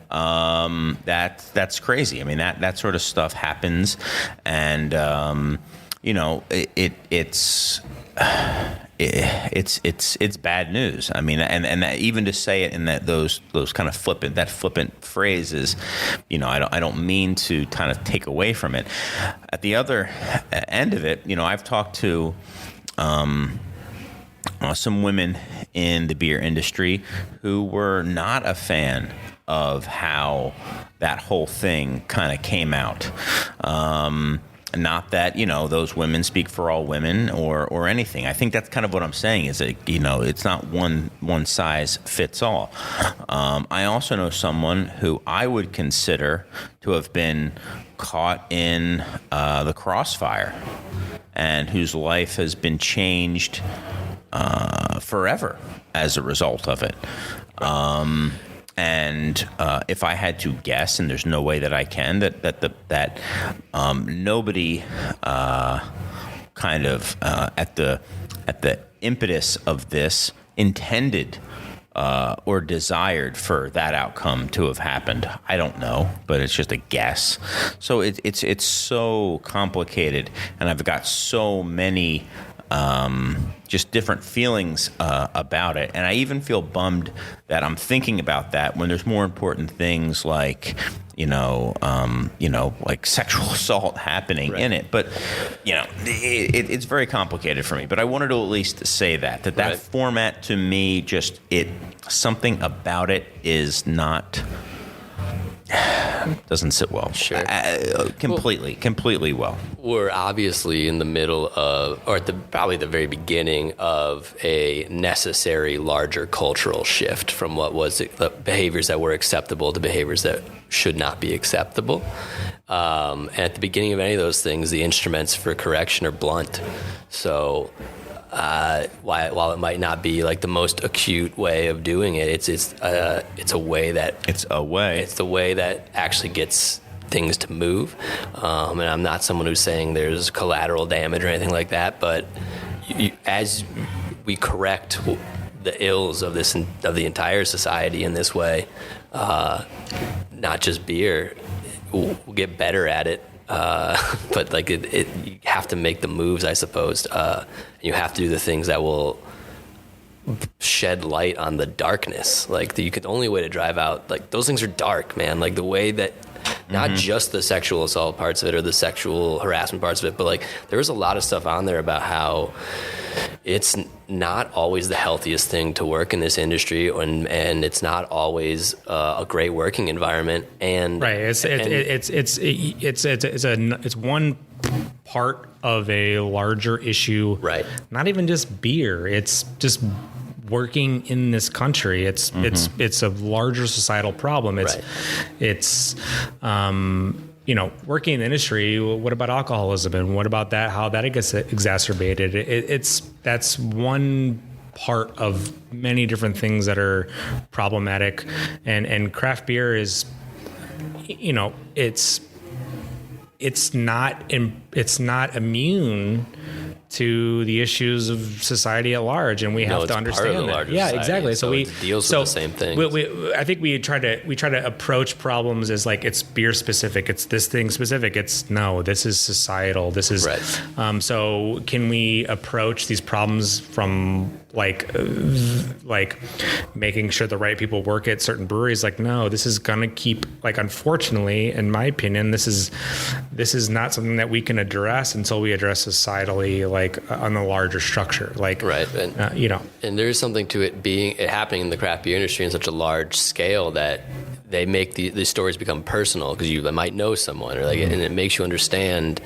That's crazy. That sort of stuff happens, and it's bad news. And even to say it in those kind of flippant phrases, I don't mean to kind of take away from it. At the other end of it, I've talked to some women in the beer industry who were not a fan of how that whole thing kind of came out. Not that, those women speak for all women or anything. I think that's kind of what I'm saying, is that, it's not one size fits all. I also know someone who I would consider to have been caught in the crossfire, and whose life has been changed forever as a result of it. And if I had to guess, and there's no way that I can, that nobody kind of at the impetus of this intended or desired for that outcome to have happened. I don't know, but it's just a guess. So it's so complicated, and I've got so many just different feelings about it. And I even feel bummed that I'm thinking about that when there's more important things like, like sexual assault happening Right. in it. But, it's very complicated for me. But I wanted to at least say that Right. format, to me, something about it is not... doesn't sit well. Sure. Completely well. We're obviously in the middle of, or at probably the very beginning of, a necessary larger cultural shift from what was the behaviors that were acceptable to behaviors that should not be acceptable. And at the beginning of any of those things, the instruments for correction are blunt. So while it might not be like the most acute way of doing it, it's a way that It's a way. it's the way that actually gets things to move. And I'm not someone who's saying there's collateral damage or anything like that, but as we correct the ills of the entire society in this way, not just beer, we'll get better at it. But like you have to make the moves, I suppose. You have to do the things that will shed light on the darkness. Like the only way to drive out, like, those things are dark, man. Like the way that not just the sexual assault parts of it or the sexual harassment parts of it, but like there was a lot of stuff on there about how it's not always the healthiest thing to work in this industry, and it's not always a great working environment. And Right. It's one part of a larger issue. Right. Not even just beer. It's just working in this country. It's a larger societal problem. It's working in the industry. What about alcoholism, and what about that? How that gets exacerbated? That's one part of many different things that are problematic, and craft beer is, it's not immune to the issues of society at large, and we have it's to part of understand the that. larger Yeah, society, exactly. so it deals with the same things. I think we try to approach problems as like it's beer specific, it's this thing specific. This is societal. This is Right. So can we approach these problems from like making sure the right people work at certain breweries? Like, no, this is gonna keep, like, unfortunately, in my opinion, this is not something that we can address until we address societally, like on the larger structure, like Right. And you know. And there is something to it happening in the craft beer industry in such a large scale that they make the stories become personal because you might know someone, or like, and it makes you understand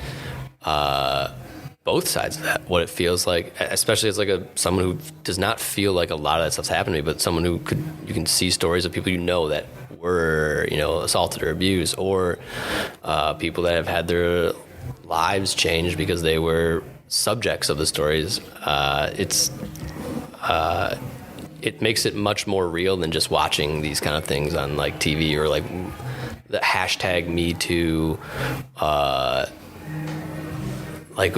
both sides of that, what it feels like, especially as like someone who does not feel like a lot of that stuff's happened to me, but someone who you can see stories of people that were assaulted or abused, or people that have had their lives changed because they were subjects of the stories. It makes it much more real than just watching these kind of things on like TV or like the hashtag Me Too, like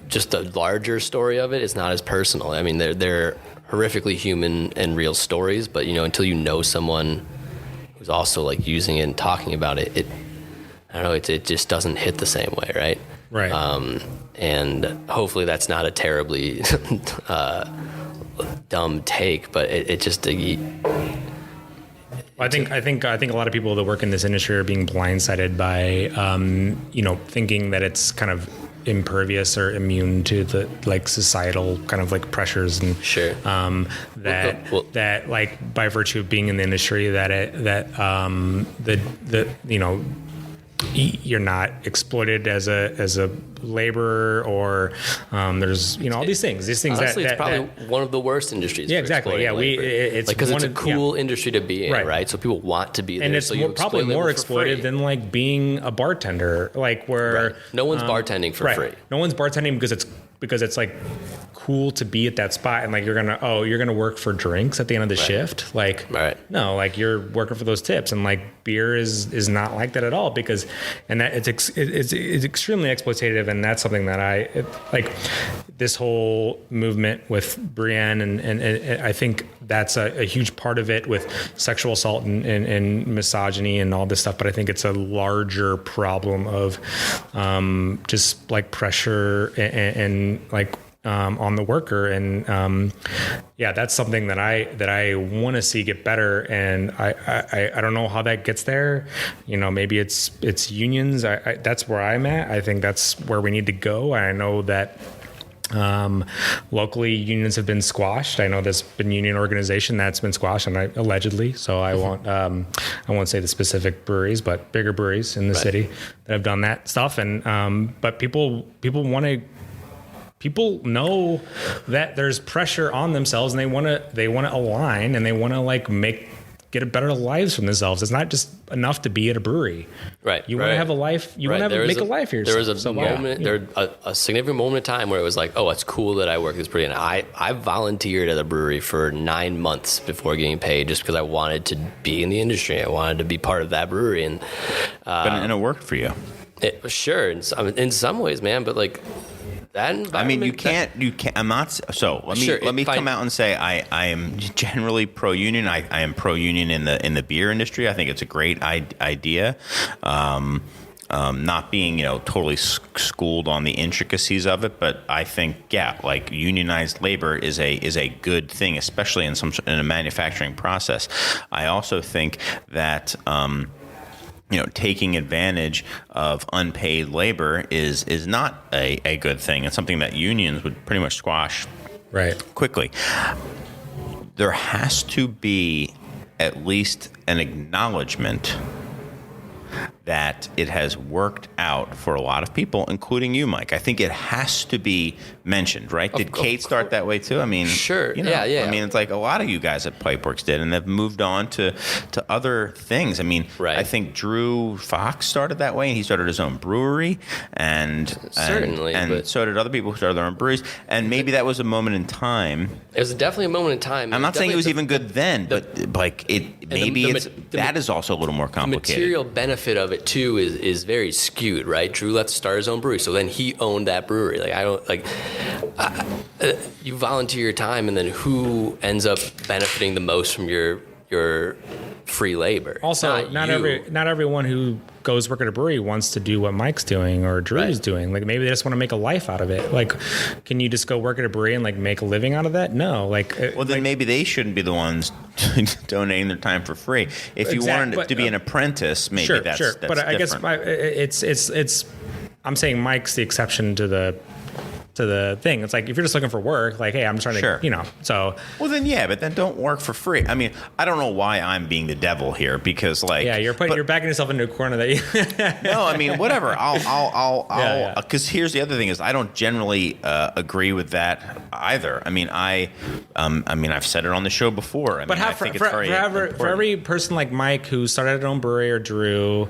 just the larger story of it is not as personal. I mean, they're horrifically human and real stories, but until you know someone who's also like using it and talking about it, I don't know, it just doesn't hit the same way, right? Right. And hopefully that's not a terribly dumb take, but it just. I think a lot of people that work in this industry are being blindsided by, thinking that it's kind of impervious or immune to the like societal kind of like pressures and sure. That like by virtue of being in the industry you're not exploited as a laborer, or there's all these things. Honestly, it's probably one of the worst industries. Yeah, exactly. Yeah, it's because it's a cool industry to be in, right? So people want to be there, and it's probably more exploited than like being a bartender, like where no one's bartending for free. No one's bartending because it's like cool to be at that spot, and like you're gonna work for drinks at the end of the shift. Like no, like you're working for those tips, and like beer is not like that at all, because that it's extremely exploitative, and that's something that I like. This whole movement with Brienne and I think that's a huge part of it with sexual assault and misogyny and all this stuff. But I think it's a larger problem of just like pressure and like on the worker, and that's something that I want to see get better, and I don't know how that gets there. Maybe it's unions. That's where I'm at. I think that's where we need to go. I know that locally unions have been squashed. I know there's been union organization that's been squashed, and allegedly, so I won't say the specific breweries, but bigger breweries in the city that have done that stuff. And but people know that there's pressure on themselves, and they want to align, and they want to get a better lives for themselves. It's not just enough to be at a brewery. Right. You want to have a life. You want to make a life for yourself. There was a moment, a significant moment of time where it was like, oh, it's cool that I work this brewery. And I volunteered at a brewery for 9 months before getting paid, just because I wanted to be in the industry. I wanted to be part of that brewery. And it worked for you. Sure. In some ways, man, but like, I mean, you can't. I'm not. So let me come out and say I am generally pro union. I am pro union in the beer industry. I think it's a great idea. Not being totally schooled on the intricacies of it, but I think like unionized labor is a good thing, especially in a manufacturing process. I also think that. Taking advantage of unpaid labor is not a good thing. It's something that unions would pretty much squash quickly. There has to be at least an acknowledgement that it has worked out for a lot of people, including you, Mike. I think it has to be mentioned, right? Did Kate start that way too? I mean, sure. Yeah. I mean, it's like a lot of you guys at Pipeworks did, and they've moved on to other things. I mean, I think Drew Fox started that way, and he started his own brewery, and so did other people who started their own breweries. And maybe that was a moment in time. It was definitely a moment in time. I'm not saying it was even good then, but like that is also a little more complicated. The material benefit of it too is very skewed, right? Drew left to start his own brewery, so then he owned that brewery. Like you volunteer your time, and then who ends up benefiting the most from your free labor? Also, not everyone who goes work at a brewery wants to do what Mike's doing or Drew's doing. Like maybe they just want to make a life out of it. Like, can you just go work at a brewery and like make a living out of that? No. Then maybe they shouldn't be the ones donating their time for free. If you wanted to be an apprentice, maybe that's but I different. guess it's I'm saying Mike's the exception to to the thing. It's like if you're just looking for work, like, hey, I'm trying Sure. to, so. Well, then, yeah, but then don't work for free. I mean, I don't know why I'm being the devil here because, like, Yeah, you're backing yourself into a corner that you. no, I mean, whatever. I'll, Yeah. because here's the other thing is I don't generally agree with that either. I mean, I've said it on the show before. But I think it's very important. for every person like Mike who started their own brewery or Drew,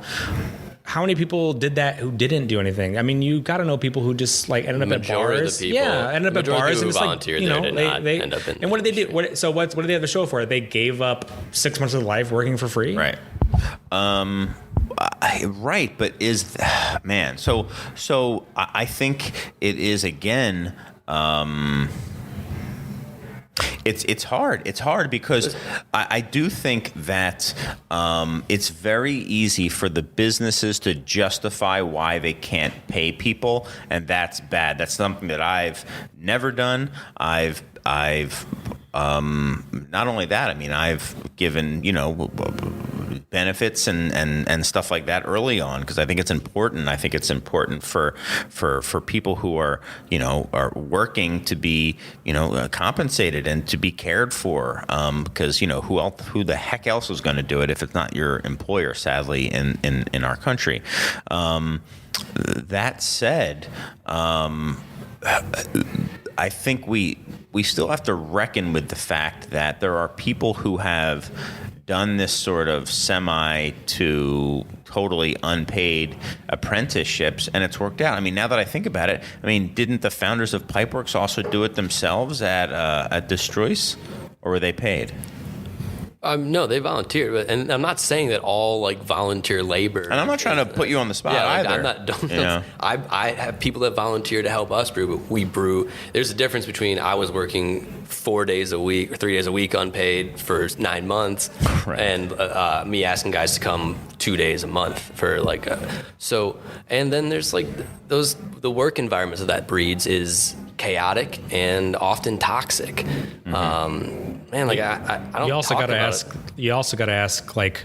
how many people did that who didn't do anything? I mean, you got to know people who just like ended up at Majority of bars. the people- Yeah, ended up at majority of bars the and people it's who like, volunteered there did not end up in and what did they do? What did they have the show for? They gave up 6 months of their life working for free. Right. Right, but man? So I think it is again. It's hard. It's hard because I do think that it's very easy for the businesses to justify why they can't pay people, and that's bad. That's something that I've never done. I've not only that. I mean, I've given benefits and stuff like that early on because I think it's important. I think it's important for people who are working to be compensated and to be cared for because who the heck else is going to do it if it's not your employer, sadly, in our country. That said, I think we still have to reckon with the fact that there are people who have done this sort of semi to totally unpaid apprenticeships, and it's worked out. I mean, now that I think about it, I mean, didn't the founders of Pipeworks also do it themselves at Destroys, or were they paid? No, they volunteered, and I'm not saying that all like volunteer labor. And I'm not trying to put you on the spot either. I'm not. I have people that volunteer to help us brew, but we brew. There's a difference between I was working 4 days a week or 3 days a week unpaid for 9 months, right, and me asking guys to come 2 days a month for like so. And then there's like the work environments of that breeds is chaotic and often toxic. Mm-hmm. Man, like I don't. You also got to ask. You also got to ask, like,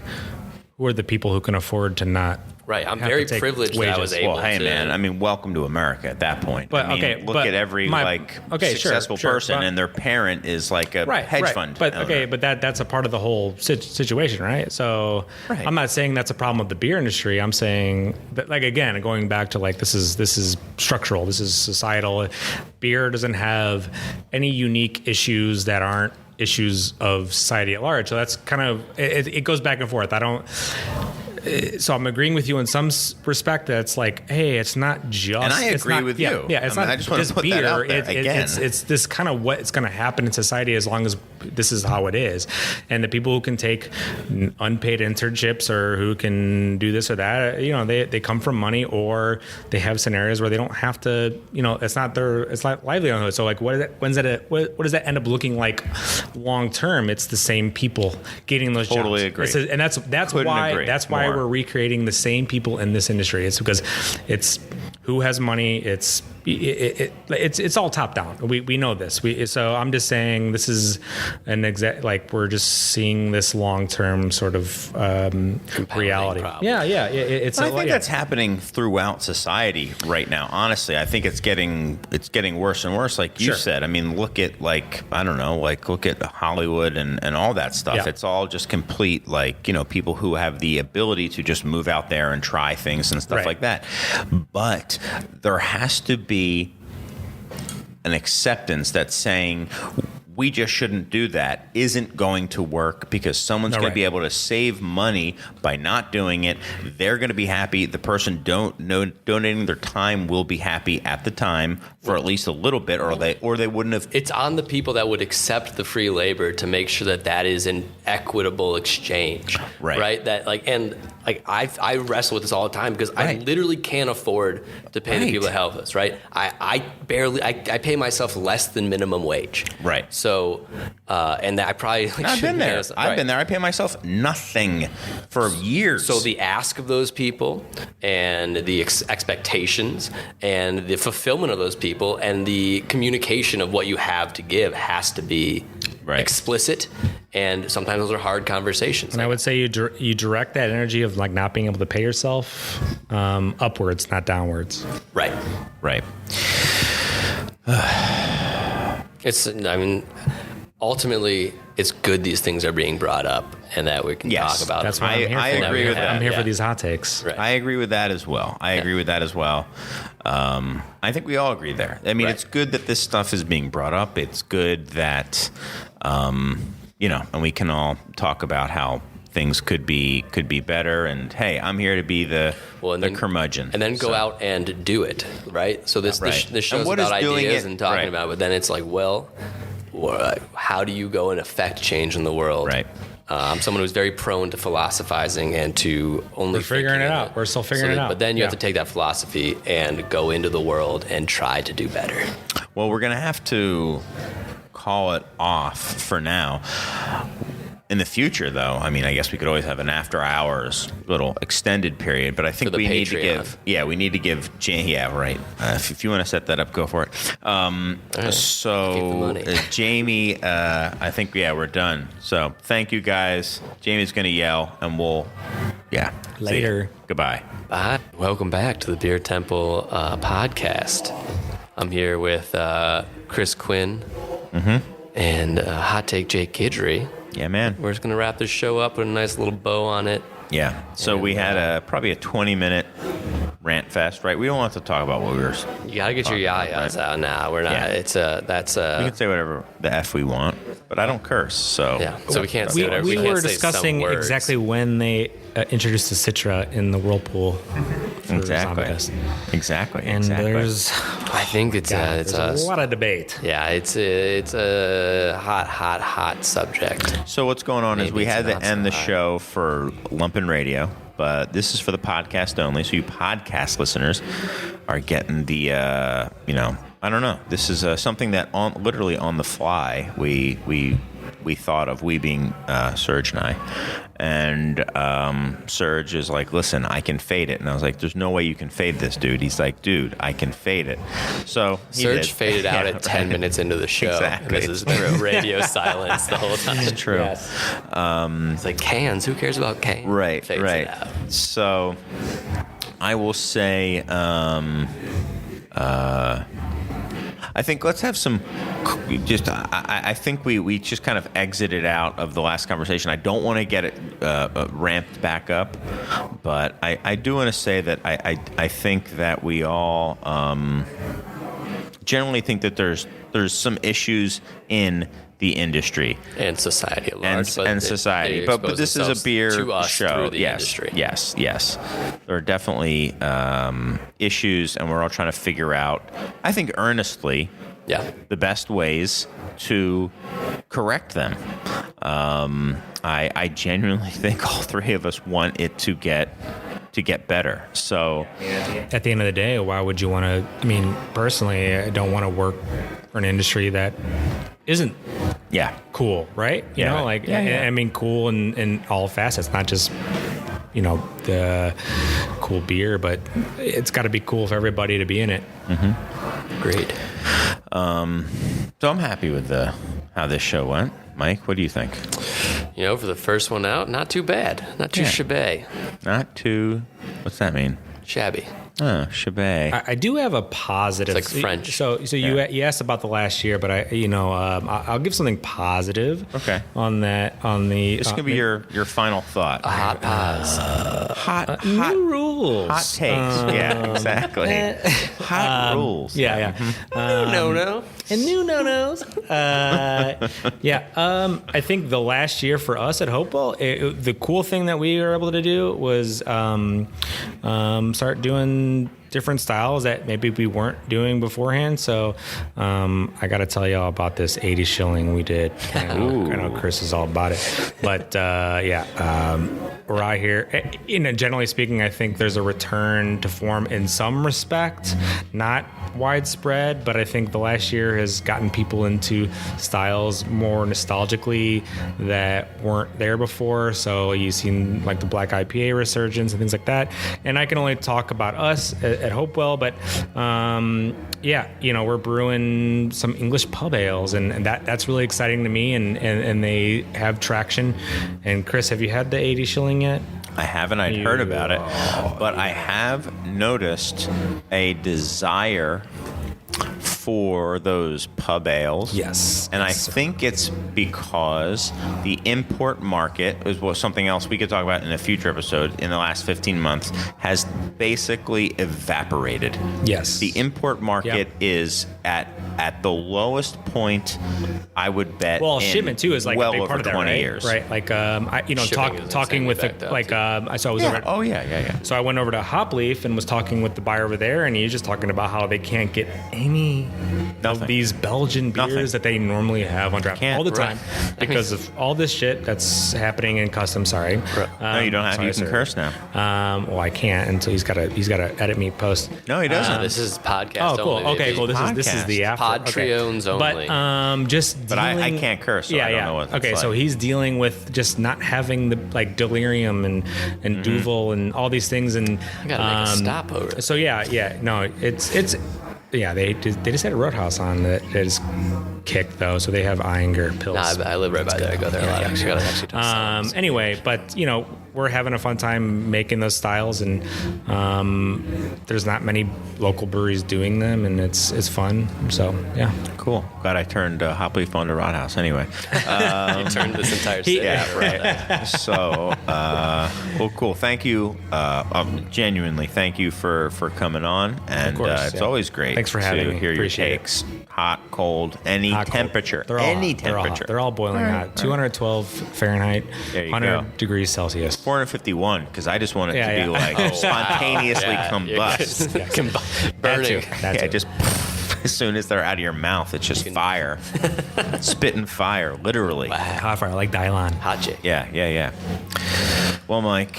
who are the people who can afford to not? Right, I'm very privileged that I was able to. Well, hey, man, I mean, welcome to America at that point. But, I mean, look at every successful person, and their parent is like a hedge fund. But owner. but that's a part of the whole situation, right? So I'm not saying that's a problem with the beer industry. I'm saying that, like, again, going back to like this is structural. This is societal. Beer doesn't have any unique issues that aren't issues of society at large. So that's kind of it goes back and forth. So I'm agreeing with you in some respect that it's like, hey, it's not just. And I agree with you. Yeah, it's I mean, not I just want just to put beer. that out there again. It's this kind of what it's going to happen in society as long as this is how it is. And the people who can take unpaid internships or who can do this or that, they come from money, or they have scenarios where they don't have to. It's not livelihood. So like, what does that end up looking like long term? It's the same people getting those jobs. Totally agree. And that's why we're recreating the same people in this industry. It's because it's who has money. It's all top down. We know this. So I'm just saying this is we're just seeing this long term sort of reality. Problem. Yeah. I think that's happening throughout society right now. Honestly, I think it's getting worse and worse. Like you said, I mean, look at look at Hollywood and all that stuff. Yeah. It's all just complete people who have the ability to just move out there and try things and stuff like that. But there has to be an acceptance that's saying we just shouldn't do that isn't going to work because someone's going to be able to save money by not doing it. They're going to be happy. The person donating their time will be happy at the time for at least a little bit, or they wouldn't have. It's on the people that would accept the free labor to make sure that is an equitable exchange, right? That I wrestle with this all the time because I literally can't afford to pay the people that help us, right? I pay myself less than minimum wage, right? So, and I probably I've been there. I've been there. I pay myself nothing for years. So the ask of those people, and the expectations, and the fulfillment of those people, and the communication of what you have to give has to be explicit. And sometimes those are hard conversations. And I would say you direct that energy of like not being able to pay yourself upwards, not downwards. Right. Ultimately, it's good these things are being brought up and that we can Yes. talk about That's them. why I'm here. I for. agree with that. I'm here Yeah. for these hot takes. Right. I agree with that as well. I think we all agree there. I mean, Right. it's good that this stuff is being brought up. It's good that, and we can all talk about how things could be better. And hey, I'm here to be the curmudgeon. And then go So- out and do it, right? So this Right. this show's And what about is doing ideas it- and talking right. about it, but then it's like, well, how do you go and affect change in the world? Right. I'm someone who's very prone to philosophizing and to only We're figuring thinking it in out. We're still figuring it out. But then you have Yeah. to take that philosophy and go into the world and try to do better. Well, we're going to have to call it off for now. In the future, though, I mean, I guess we could always have an after hours little extended period, but I think the we need to Patreon. we need to give, right. If you want to set that up, go for it. Keep the money. Jamie, I think, we're done. So thank you guys. Jamie's going to yell and we'll, see ya. Later. Goodbye. Bye. Welcome back to the Beer Temple podcast. I'm here with Chris Quinn and Hot Take Jake Kidry. Yeah, man. We're just going to wrap this show up with a nice little bow on it. Yeah. So we had probably a 20-minute rant fest, right? We don't want to talk about what we were. You got to get your yayas out now. We're not. Yeah. We We can say whatever the F we want, but I don't curse, so. Yeah. So we can't say We, whatever. we can't were say some discussing words. exactly when they introduced the Citra in the whirlpool for Exactly. Zombie Fest. Exactly. And there's, I think it's there's a lot of debate. yeah. It's a hot subject. So what's going on is Maybe we it's had to not so end the hot. show for Lumpin' Radio, but this is for the podcast only. So you podcast listeners are getting the, I don't know. This is something that literally on the fly we thought of, we being Serge and I. And Serge is like, listen, I can fade it. And I was like, there's no way you can fade this, dude. He's like, dude, I can fade it. So he Serge did. faded out Yeah, at 10 right. minutes into the show. Exactly. This is radio silence the whole time. It's true. It's like cans. Who cares about cans? Right, Fades right. it out. So I will say, I think let's have some. I think we just kind of exited out of the last conversation. I don't want to get it ramped back up, but I do want to say that I think that we all generally think that there's some issues in the industry And society at large. and society, but expose this is a themselves beer to us show. through the Yes, industry. yes. There are definitely issues, and we're all trying to figure out, I think, earnestly, Yeah. the best ways to correct them. I genuinely think all three of us want it to get better. So At the end of the day, why would you want to? I mean, personally, I don't want to work for an industry that isn't yeah, cool, right? You Yeah. know, like, Yeah. I mean, cool in all facets, not just, the cool beer, but it's got to be cool for everybody to be in it. Great. so I'm happy with how this show went. Mike, what do you think? For the first one out, not too bad. Not too Yeah. shabby. Not too. What's that mean? Shabby. Oh, shabay. I do have a positive. It's like French. So you asked about the last year, but I'll give something positive. Okay. On that, on the. This could be your final thought. Hot pause. hot new rules. hot takes. Yeah, exactly. Hot rules. Yeah. No. And new no-nos. I think the last year for us at Hopewell, the cool thing that we were able to do was start doing different styles that maybe we weren't doing beforehand. So I got to tell y'all about this 80 shilling we did. I know Chris is all about it. But we're out here. Generally speaking, I think there's a return to form in some respect, not widespread, but I think the last year has gotten people into styles more nostalgically that weren't there before. So you've seen like the Black IPA resurgence and things like that. And I can only talk about us at Hopewell, but we're brewing some English pub ales, and that's really exciting to me, and they have traction. And Chris, have you had the 80 shilling yet? I haven't. I'd heard about it, but I have noticed a desire for those pub ales. Yes. And I Yes, sir. think it's because the import market is something else we could talk about in a future episode in the last 15 months has basically evaporated. Yes. The import market Yep. is at the lowest point, I would bet. Well, in shipment too is like well a big over part of that, 20 right? years. Right. Like, Shipping is talking insanely with backed the up, like, too. I was Yeah. over. Oh yeah. So I went over to Hopleaf and was talking with the buyer over there, and he was just talking about how they can't get any Nothing. of these Belgian beers Nothing. that they normally have on draft Can't. all the Right. time because of all this shit that's happening in customs. Sorry. No, you don't have. Sorry, You can sir. curse now. Well, I can't until he's got to edit me post. No, he doesn't. This is podcast Oh, cool. only. Okay, baby. cool. This is the Podcast. after. Patreons only. But just. But I dealing- can't curse, so I don't know what it's Okay, so like. he's dealing with just not having the like delirium and Mm-hmm. Duvel and all these things, and I gotta make a stop over. So no, it's they just had a Roadhouse on that is kicked though, so they have Eyinger pills. Nah, I live right by there. I go there a lot. Actually, gotta actually do some. Anyway, but we're having a fun time making those styles, and there's not many local breweries doing them, and it's fun. So yeah, Cool. Glad I turned Hopleaf on to Roadhouse anyway. You turned this entire city. Yeah, right. So, well, cool. Thank you. Genuinely, thank you for coming on. And course, it's yeah. always great Thanks for having to me. hear your Appreciate it. takes. Hot, cold, any Hot, cold. temperature. They're all Any hot. They're all hot. temperature. They're all boiling hot. 212 Fahrenheit, There you 100 go. degrees Celsius. 451, because I just want it Yeah, to be yeah. like Oh, wow. spontaneously Yeah, combust. Burning. That Yeah, too. just as soon as they're out of your mouth, it's just fire. Spitting fire, literally. Hot fire like Dylon. Hot Jake. Yeah. Well, Mike,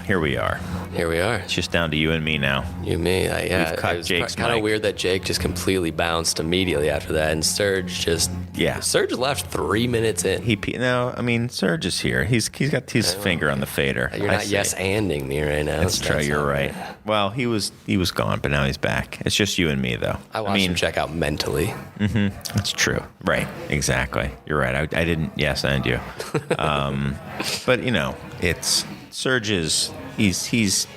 here we are. Here we are. It's just down to you and me now. You, me. Yeah. We've cut it was Jake's kind of mic. weird that Jake just completely bounced immediately after that, and Serge just. Yeah. Serge left 3 minutes in. No, I mean Serge is here. He's got his finger on the fader. You're I not see. yes-anding me right now. That's true. You're not right. right. Well, he was gone, but now he's back. It's just you and me, though. I watched him check out mentally. That's true. Right. Exactly. You're right. I didn't yes and you. But it's Serge's. He's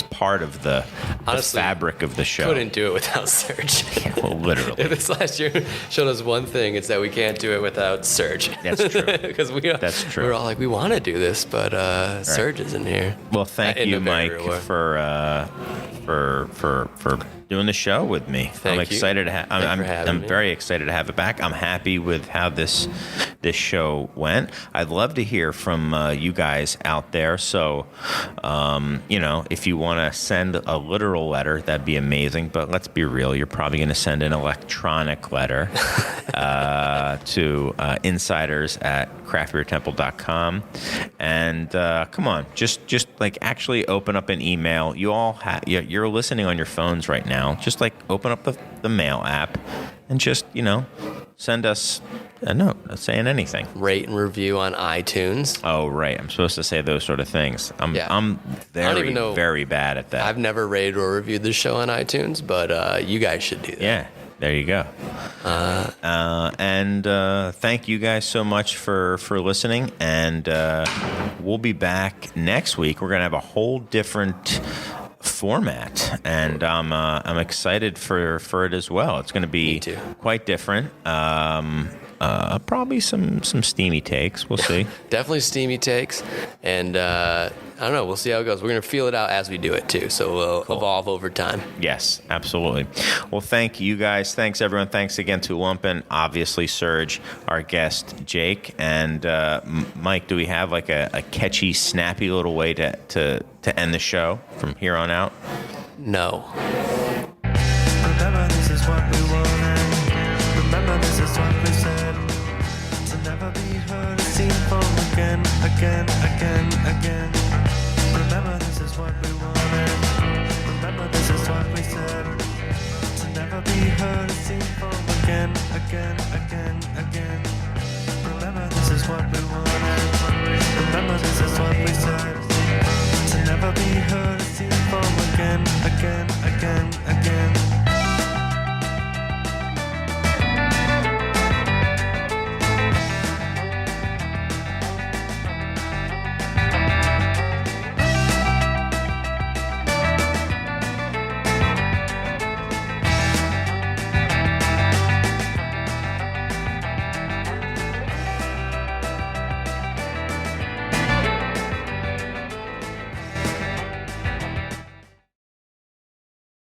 part of the Honestly, fabric of the show. Couldn't do it without Serge. Well, literally. If this last year showed us one thing, it's that we can't do it without Serge. That's true. Because That's true. We're all like, we want to do this, but Serge isn't here. Well, thank In you, a very Mike, real way. for doing the show with me. Thank I'm you. excited to Thanks for having I'm me. very excited to have it back. I'm happy with how this show went. I'd love to hear from you guys out there. So, if you want to send a literal letter, that'd be amazing. But let's be real, you're probably going to send an electronic letter to insiders@craftbeertemple.com. And come on, just like actually open up an email. You all you're listening on your phones right now. Just like open up the mail app and just send us a note saying anything. Rate and review on iTunes. Oh right, I'm supposed to say those sort of things. I'm don't very even know- very bad at that. I've never rated or reviewed the show on iTunes, but you guys should do that. Yeah, there you go. And thank you guys so much for listening. And we'll be back next week. We're gonna have a whole different format, and I'm excited for it as well. It's going to be Me too. quite different. Probably some steamy takes. We'll see. Definitely steamy takes, and I don't know. We'll see how it goes. We're gonna feel it out as we do it too, so we'll evolve over time. Yes, absolutely. Well, thank you guys. Thanks everyone. Thanks again to Lumpen, obviously Serge, our guest Jake, and Mike. Do we have like a catchy, snappy little way to end the show from here on out? No. Remember, this is what we wanted. Remember, this is what we said. To never be heard or seen from again, again, again, again.